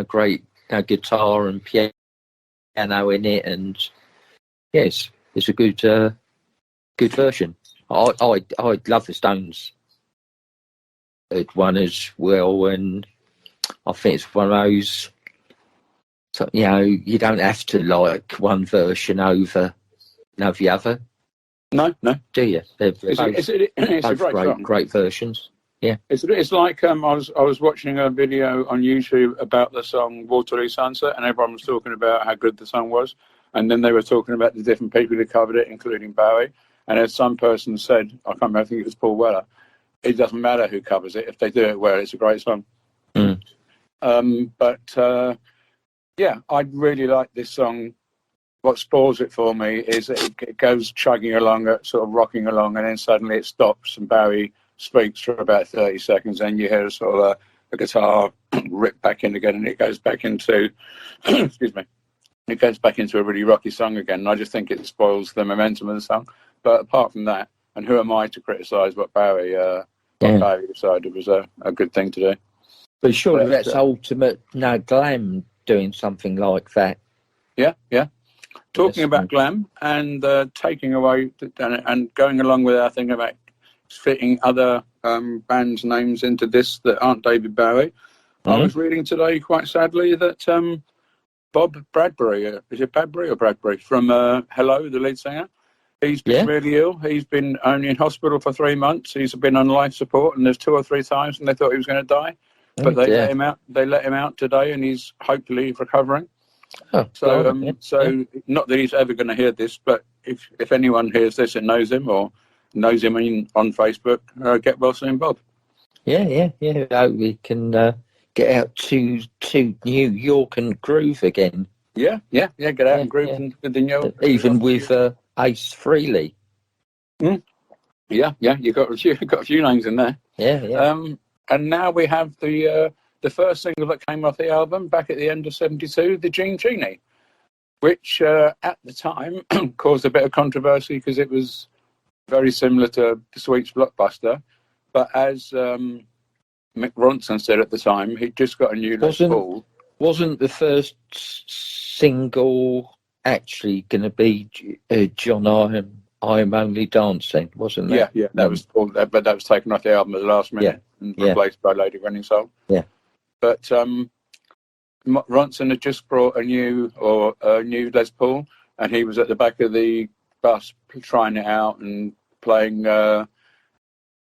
great guitar and piano in it, and yes, it's a good version. I love the Stones one as well, and I think it's one of those. So, you don't have to like one version over the other. No. Do you? It's a great song. Great versions. Yeah. It's like I was watching a video on YouTube about the song Waterloo Sunset, and everyone was talking about how good the song was, and then they were talking about the different people who covered it, including Bowie. And as some person said, I can't remember, I think it was Paul Weller, it doesn't matter who covers it. If they do it well, it's a great song. I really like this song. What spoils it for me is that it goes chugging along, sort of rocking along, and then suddenly it stops and Bowie speaks for about 30 seconds, and you hear sort of a guitar rip back in again, and it goes back into, excuse me, it goes back into a really rocky song again. And I just think it spoils the momentum of the song. But apart from that, and who am I to criticise what Bowie decided was a good thing to do? But surely that's ultimate glam doing something like that. Yeah. Talking about glam and taking away and going along with our thing about fitting other bands' names into this that aren't David Bowie. I was reading today, quite sadly, that Bob Bradbury, is it Bradbury or Bradbury, from Hello, the lead singer, he's been really ill. He's been only in hospital for 3 months. He's been on life support, and there's 2 or 3 times and they thought he was going to die. But they let him out. They let him out today, and he's hopefully recovering. Not that he's ever going to hear this, but if anyone hears this and knows him or knows him on Facebook, get well soon, Bob. Yeah. We can get out to New York and groove again. Yeah. Get out and groove with the New York. Even with Ace Frehley. Yeah. You got a few names in there. Yeah. And now we have the first single that came off the album back at the end of '72, the Gene Genie, which at the time caused a bit of controversy because it was very similar to the Sweets Blockbuster. But as Mick Ronson said at the time, he'd just got a new Les Paul. Wasn't the first single actually going to be John I'm Only Dancing, wasn't it? Yeah. That was taken off the album at the last minute and replaced by Lady Running Soul. Yeah. But Ronson had just brought a new Les Paul, and he was at the back of the bus trying it out and playing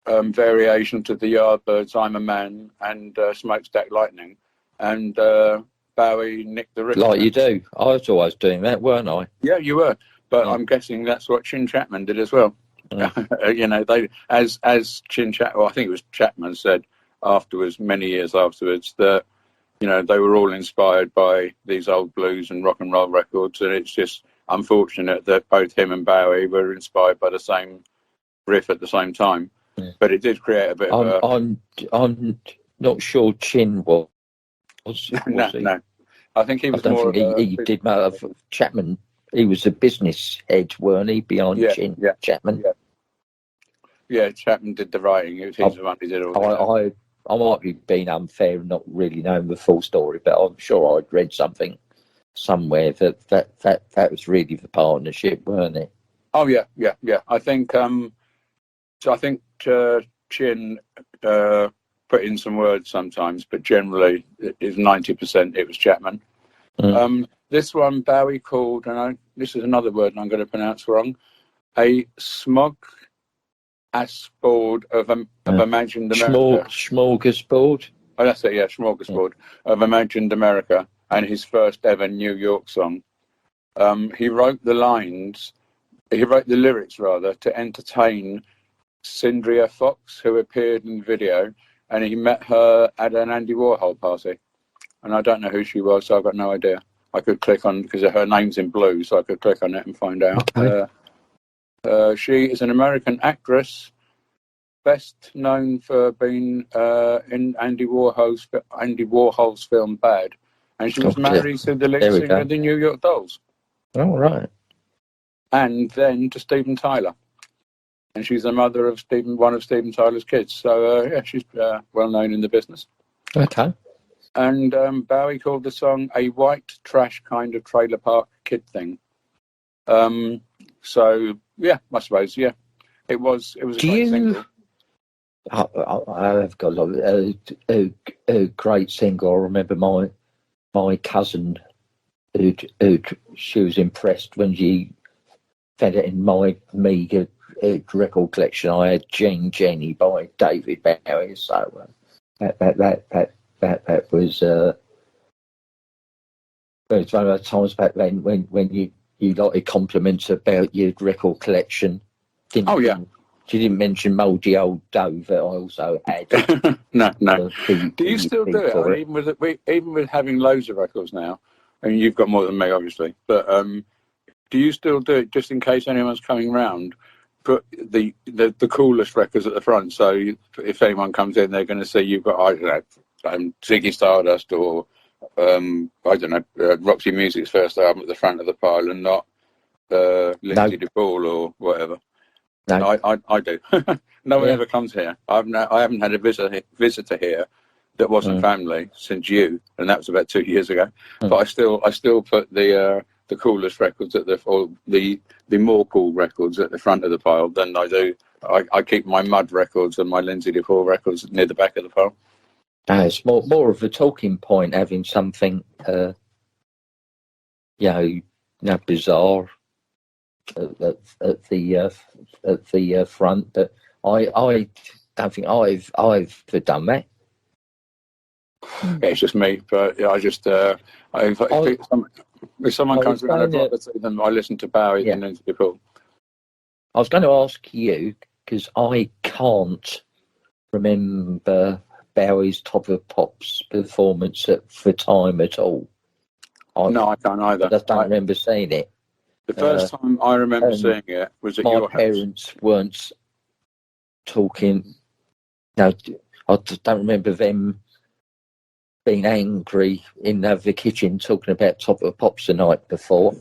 variations of the Yardbirds' "I'm a Man" and "Smokestack Lightning," and Bowie nicked the riff. Like you do. I was always doing that, weren't I? Yeah, you were. But I'm guessing that's what Chin Chapman did as well. You know, they as Chin Chapman, well, I think it was Chapman said afterwards, many years afterwards, that you know they were all inspired by these old blues and rock and roll records, and it's just unfortunate that both him and Bowie were inspired by the same riff at the same time. Yeah. But it did create a bit of a. I'm not sure Chin was no, he? No. I think he was more. He did Chapman. He was a business head, weren't he? Behind Chin Chapman. Yeah, Chapman did the writing. He's the one who did all that. I might be being unfair and not really knowing the full story, but I'm sure I'd read something somewhere that was really the partnership, weren't it? Oh yeah. I think Chin put in some words sometimes, but generally it is 90% it was Chapman. This one Bowie called, and this is another word I'm going to pronounce wrong, a smog asboard of imagined America. Smorgasbord. Oh, that's it, yeah, smorgasbord of imagined America, and his first ever New York song. He wrote the lyrics rather, to entertain Cindria Fox, who appeared in the video, and he met her at an Andy Warhol party. And I don't know who she was, so I've got no idea. I could click on, because her name's in blue, so I could click on it and find out. Okay. She is an American actress, best known for being in Andy Warhol's film Bad. And she was married to the lead singer of the New York Dolls. Oh, right. And then to Steven Tyler. And she's the mother of one of Steven Tyler's kids. So, she's well known in the business. Okay. And Bowie called the song a white trash kind of trailer park kid thing. So, yeah, I suppose, yeah. It was a great single. I've got a great single. I remember my cousin, she was impressed when she found it in my Amiga record collection. I had Jenny by David Bowie. So that was one of the times back then when you got a compliment about your record collection. She didn't mention Mouldy Old Doe that I also had. No. Do you still do it? Even with having loads of records now, and you've got more than me, obviously, but do you still do it just in case anyone's coming round? Put the coolest records at the front, so if anyone comes in, they're going to see you've got, I don't know, Ziggy Stardust or I don't know, Roxy Music's first album at the front of the pile, and not Lindsay DePaul or whatever. No, I do. No one ever comes here. I haven't had a visitor here that wasn't family since you, and that was about 2 years ago. But I still put the coolest records at the more cool records at the front of the pile than I do. I keep my Mud records and my Lindsay DePaul records near the back of the pile. It's more of a talking point, having something bizarre at the front, but I don't think I've done that. Yeah, it's just me, but I just if someone comes around, I'd rather see them. I listen to Bowie than Lindsay DePaul. I was going to ask you, because I can't remember Bowie's Top of Pops performance for Time at all. No, I can't either. I just don't remember seeing it. The first time I remember seeing it was at your house. My parents weren't talking. No, I don't remember them being angry in the kitchen talking about Top of Pops the night before.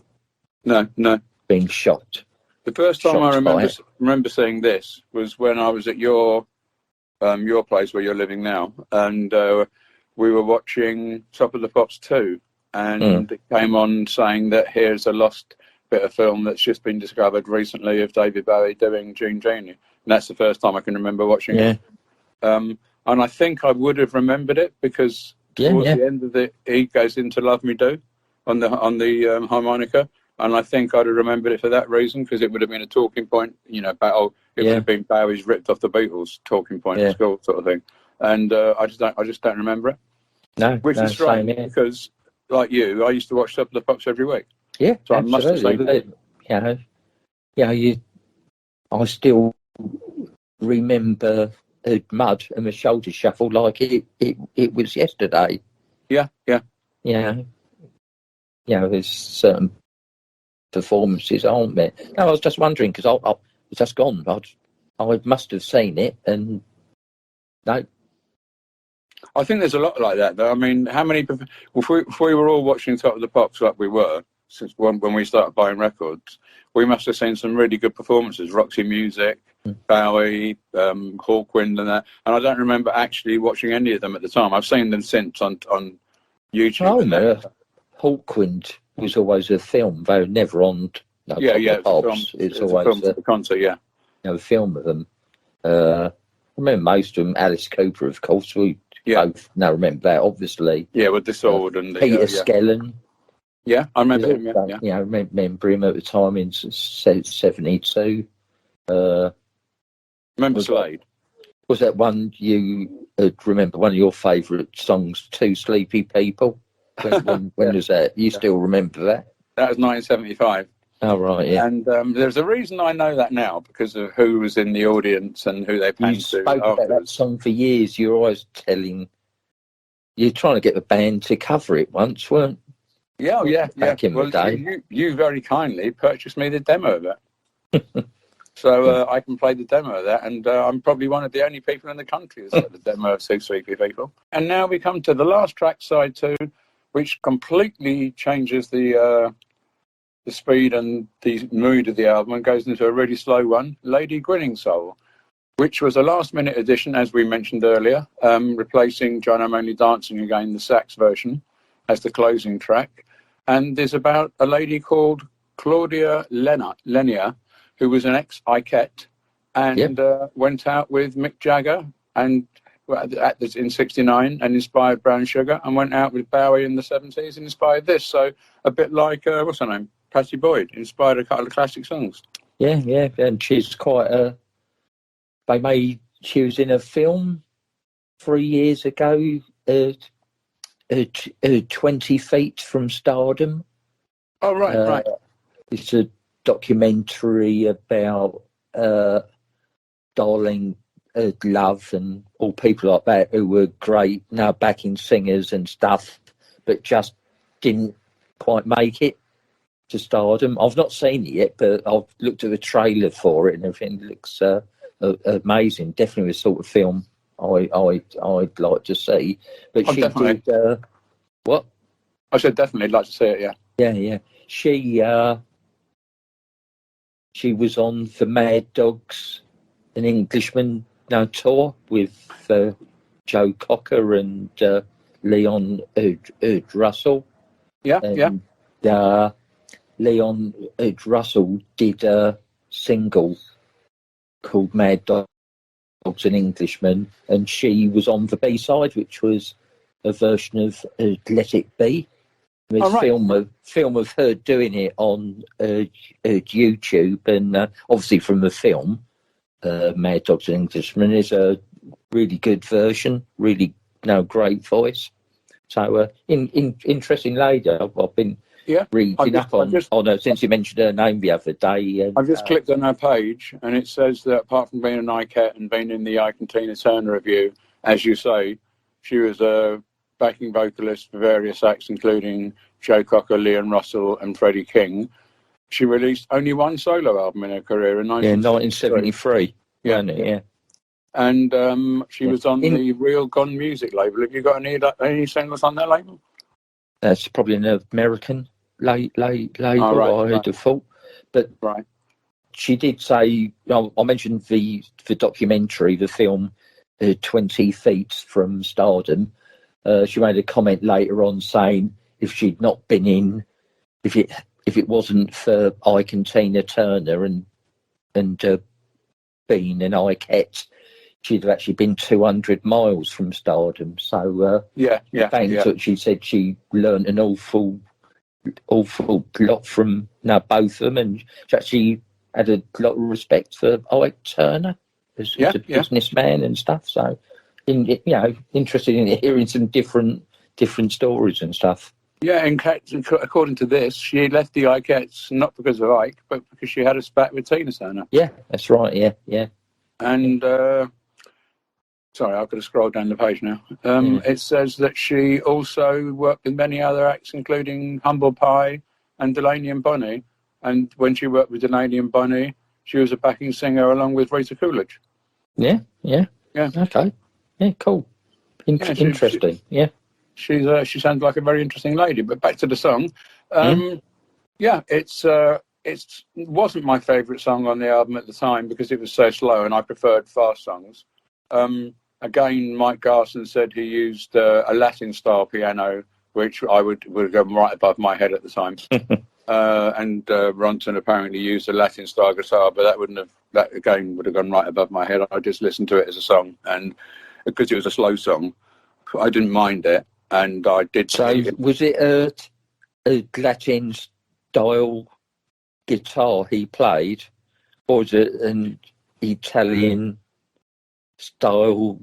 No. Being shocked. The first time I remember seeing this was when I was at your place where you're living now, and we were watching Top of the Pops 2, and it came on saying that here's a lost bit of film that's just been discovered recently of David Bowie doing Gene Genie. And that's the first time I can remember watching it. And I think I would have remembered it because towards the end of it, he goes into "Love Me Do" on the harmonica, and I think I'd have remembered it for that reason, because it would have been a talking point. You know, about it would have been Bowie's ripped off the Beatles talking point at school sort of thing, and I just don't remember it. No, which is strange because, like you, I used to watch Top of the Pops every week. Yeah, so absolutely. I still remember Mud and the Shoulder Shuffle like it was yesterday. Yeah. There's certain performances, aren't there? No, I was just wondering because I was just gone. I must have seen it, and no. I think there's a lot like that, though. I mean, how many? If we were all watching Top of the Pops like we were since when we started buying records, we must have seen some really good performances. Roxy Music, Bowie, Hawkwind, and that. And I don't remember actually watching any of them at the time. I've seen them since on YouTube. Oh no, Hawkwind was always a film, though never on. Top of the Pops. It's always a film for the concert. Yeah, a film of them. I remember most of them. Alice Cooper, of course. We both now remember that, obviously. Yeah, with the sword and Peter Skellern. Yeah, I remember him. I remember him at the time in 72. Remember Slade? Was that one you remember? One of your favourite songs, "Two Sleepy People"? When was that? You still remember that? That was 1975. Oh right, yeah. And there's a reason I know that now, because of who was in the audience and who they panned to. You spoke about that song for years. You're always you're trying to get the band to cover it once, weren't? Yeah. Back in the day. You very kindly purchased me the demo of that. So I can play the demo of that, and I'm probably one of the only people in the country that's got the demo of Two Sleepy People. And now we come to the last track, side 2, which completely changes the speed and the mood of the album and goes into a really slow one, Lady Grinning Soul, which was a last-minute addition, as we mentioned earlier, replacing John I'm Only Dancing Again, the sax version, as the closing track. And there's about a lady called Claudia Lenier, who was an ex-Ikette and went out with Mick Jagger and in 69 and inspired Brown Sugar, and went out with Bowie in the 70s and inspired this. So a bit like, what's her name? Patti Boyd, inspired a couple of classic songs. Yeah, and she's quite she was in a film 3 years ago, 20 Feet from Stardom. Oh, right. It's a documentary about Darling Love and all people like that who were great, backing singers and stuff, but just didn't quite make it to stardom. I've not seen it yet, but I've looked at the trailer for it and everything. It looks amazing. Definitely the sort of film I'd like to see. But she did what? I said definitely like to see it. Yeah. She was on the Mad Dogs, an Englishman tour with Joe Cocker and Leon Russell. Leon Russell did a single called Mad Dogs, an Englishman, and she was on the B-side, which was a version of Let It Be. There's film of her doing it on YouTube, and obviously from the film, Mad Dogs and Englishman is a really good version, really great voice. So interesting lady. I've been reading up on her since you mentioned her name the other day. And, I've just clicked on her page, and it says that apart from being an Ikette and being in the Ike and Tina Turner review, as you say, she was a backing vocalist for various acts, including Joe Cocker, Leon Russell, and Freddie King. She released only one solo album in her career in 1973. Yeah. And she was on the Real Gone Music label. Have you got any singles on that label? That's probably an American label, I'd have thought. But she did say, I mentioned the documentary, the film 20 Feet from Stardom. She made a comment later on saying if she'd not been in, if it wasn't for Ike and Tina Turner and being an Ikette, she'd have actually been 200 miles from stardom. So she said she learned an awful lot from both of them, and she actually had a lot of respect for Ike Turner as a businessman and stuff. So, interested in hearing some different stories and stuff. Yeah, and according to this, she left the Ikettes not because of Ike, but because she had a spat with Tina Turner. Yeah, that's right. Yeah. And sorry, I've got to scroll down the page now. It says that she also worked with many other acts, including Humble Pie and Delaney and Bonnie. And when she worked with Delaney and Bonnie, she was a backing singer along with Rita Coolidge. Yeah. Okay. Yeah, cool. Interesting. She sounds like a very interesting lady. But back to the song. It wasn't my favourite song on the album at the time because it was so slow, and I preferred fast songs. Again, Mike Garson said he used a Latin-style piano, which I would have gone right above my head at the time. And Ronson apparently used a Latin-style guitar, but that again would have gone right above my head. I just listened to it as a song, and because it was a slow song, I didn't mind it, and I did. So, was it a Latin-style guitar he played, or was it an Italian style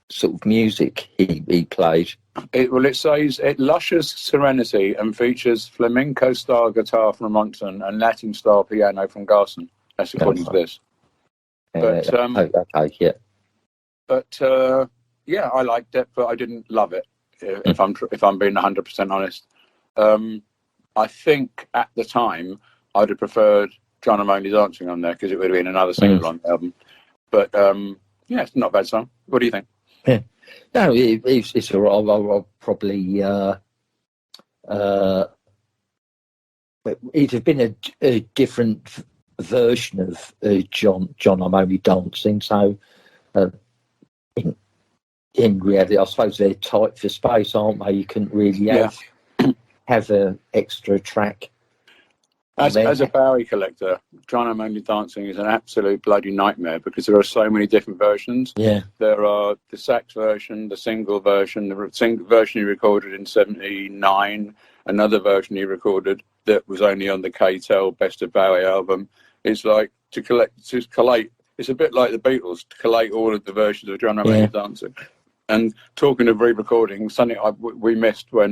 sort of music he played? It says it luscious serenity and features flamenco style guitar from Ronson and Latin style piano from Garson. That's according to this. But I liked it, but I didn't love it. If I'm being 100% honest, I think at the time I'd have preferred John I'm Only Dancing on there because it would have been another single on the album. But it's not a bad song. What do you think? Yeah. No, it's all right. I'll probably it'd have been a different version of John I'm Only Dancing. So in reality, I suppose they're tight for space, aren't they? You couldn't really have an extra track. As a Bowie collector, John I'm Only Dancing is an absolute bloody nightmare because there are so many different versions. Yeah. There are the sax version, the single version, the single version he recorded in 1979, another version he recorded that was only on the K-Tel Best of Bowie album. It's like to collate. It's a bit like the Beatles, to collate all of the versions of John I'm Only Dancing. And talking of re-recording, something we missed when...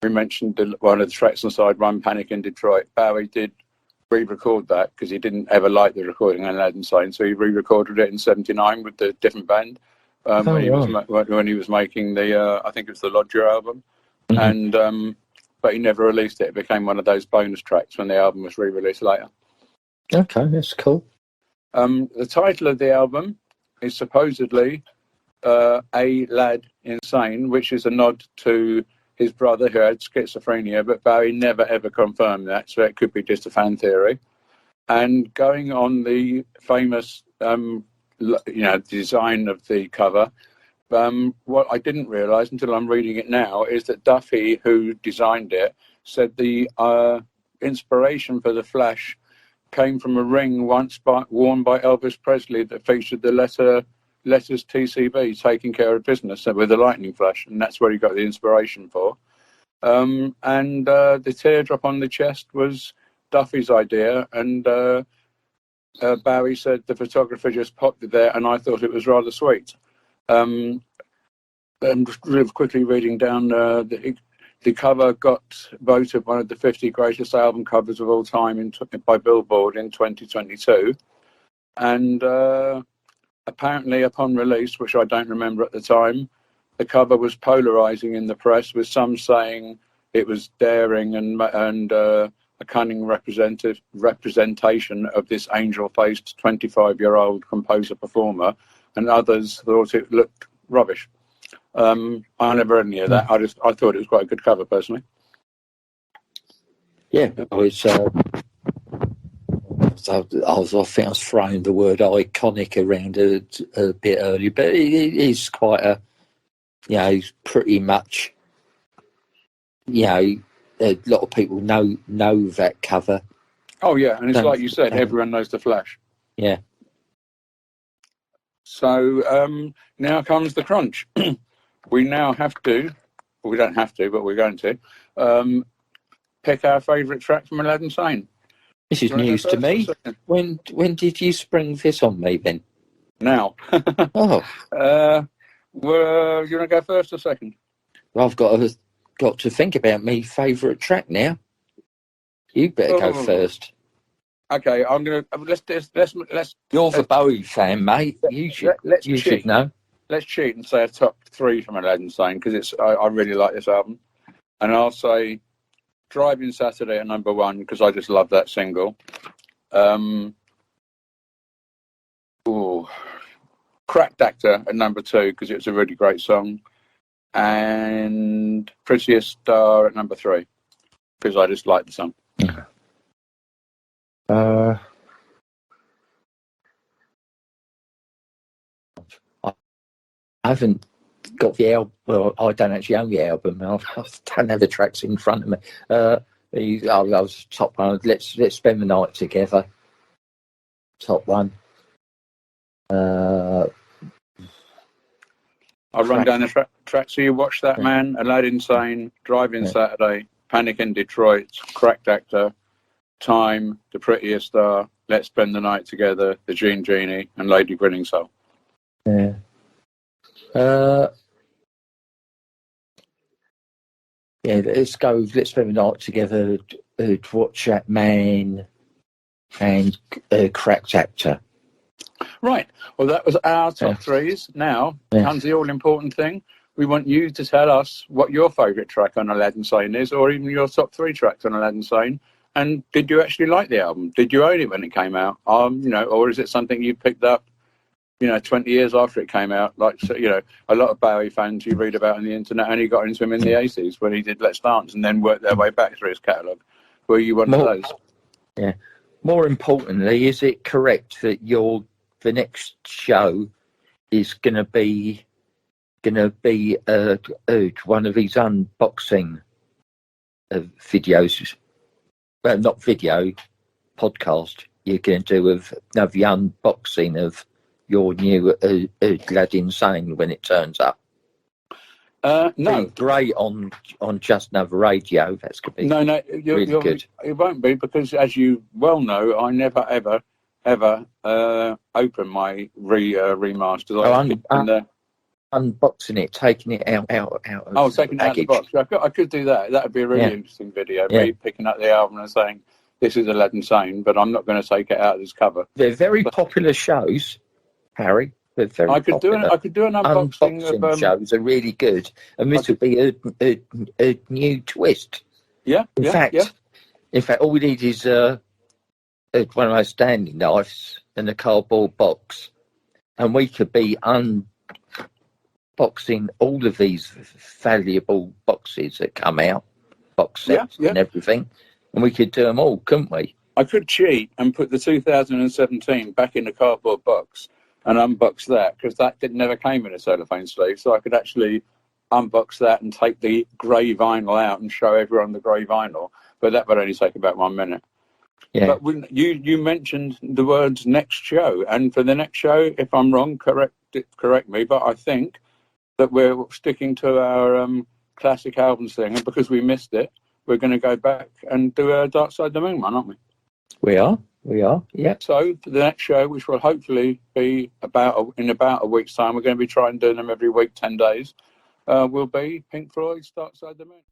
we mentioned one of the tracks on side Run Panic in Detroit. Bowie did re-record that because he didn't ever like the recording on Aladdin Sane, so he re-recorded it in '79 with the different band when he was making the I think it was the Lodger album, and but he never released it. It became one of those bonus tracks when the album was re-released later. Okay, that's cool. The title of the album is supposedly Aladdin Sane, which is a nod to his brother who had schizophrenia, but Bowie never ever confirmed that, so it could be just a fan theory. And going on the famous, design of the cover, what I didn't realise until I'm reading it now is that Duffy, who designed it, said the inspiration for the flash came from a ring once worn by Elvis Presley that featured the letters TCB, taking care of business, with a lightning flash, and that's where he got the inspiration for. And the teardrop on the chest was Duffy's idea, and Bowie said the photographer just popped it there, and I thought it was rather sweet. And just really quickly reading down, the cover got voted one of the 50 greatest album covers of all time by Billboard in 2022, and apparently, upon release, which I don't remember at the time, the cover was polarizing in the press, with some saying it was daring and a cunning representation of this angel-faced 25-year-old composer-performer, and others thought it looked rubbish. I never read any of that. I thought it was quite a good cover, personally. Yeah, it's... I think I was throwing the word iconic around a bit earlier, but it is quite he's pretty much, a lot of people know that cover. Oh, yeah, and it's like you said, everyone knows the Flash. Yeah. So now comes the crunch. We now have to, well, we don't have to, but we're going to, pick our favourite track from Aladdin Sane. This is news to me. When did you spring this on me then? Now. Oh. You want to go first or second? Well, I've got to think about my favourite track now. You better go first. Okay, I'm gonna let's. You're the Bowie fan, mate. You should know. Let's cheat and say a top 3 from Aladdin Sane because I really like this album, and I'll say Driving Saturday at number 1 because I just love that single. Cracked Actor at number 2 because it's a really great song, and Prettiest Star at number 3 because I just like the song. I haven't got the album. Well, I don't actually own the album. I don't have the tracks in front of me. I was top 1. Let's spend the night together. Top 1. I'll run down the track. So you watch that, man. Aladdin Sane, Driving Saturday, Panic in Detroit, Cracked Actor, Time, The Prettiest Star, Let's Spend the Night Together, The Genie, and Lady Grinning Soul. Yeah. Let's go. Let's spend the night together. Watch that, man, and Cracked Actor. Right. Well, that was our top 3s. Now comes the all-important thing. We want you to tell us what your favourite track on Aladdin Sane is, or even your top 3 tracks on Aladdin Sane. And did you actually like the album? Did you own it when it came out? Or is it something you picked up, 20 years after it came out? Like, a lot of Bowie fans you read about on the internet only got into him in the 80s when he did Let's Dance and then worked their way back through his catalogue. Were you one of those? Yeah. More importantly, is it correct that the next show is going to be one of these unboxing videos? Well, not video, podcast. You're going to do the unboxing of your new Aladdin Sane when it turns up. No, great on Just Another Radio. That's going to be really good. It won't be because, as you well know, I never ever open my remasters. Unboxing it, taking it out. Taking it out of the box. I could do that. That would be a really interesting video. Me picking up the album and saying, "This is Aladdin Sane," but I'm not going to take it out of this cover. They're very popular shows, Harry. They're very I could do an unboxing of shows. Are really good, and this would be a new twist. Yeah. In fact, all we need is one of those standing knives and a cardboard box, and we could be unboxing all of these valuable boxes that come out, box sets and everything, and we could do them all, couldn't we? I could cheat and put the 2017 back in the cardboard box and unbox that, because that never came in a cellophane sleeve, so I could actually unbox that and take the grey vinyl out and show everyone the grey vinyl, but that would only take about 1 minute. Yeah. But when you mentioned the words next show, and for the next show, if I'm wrong, correct me, but I think that we're sticking to our classic albums thing, and because we missed it, we're going to go back and do a Dark Side of the Moon one, aren't we? We are, yeah. So for the next show, which will hopefully be in about a week's time, we're going to be trying doing them every week, 10 days, will be Pink Floyd's Dark Side of the Moon.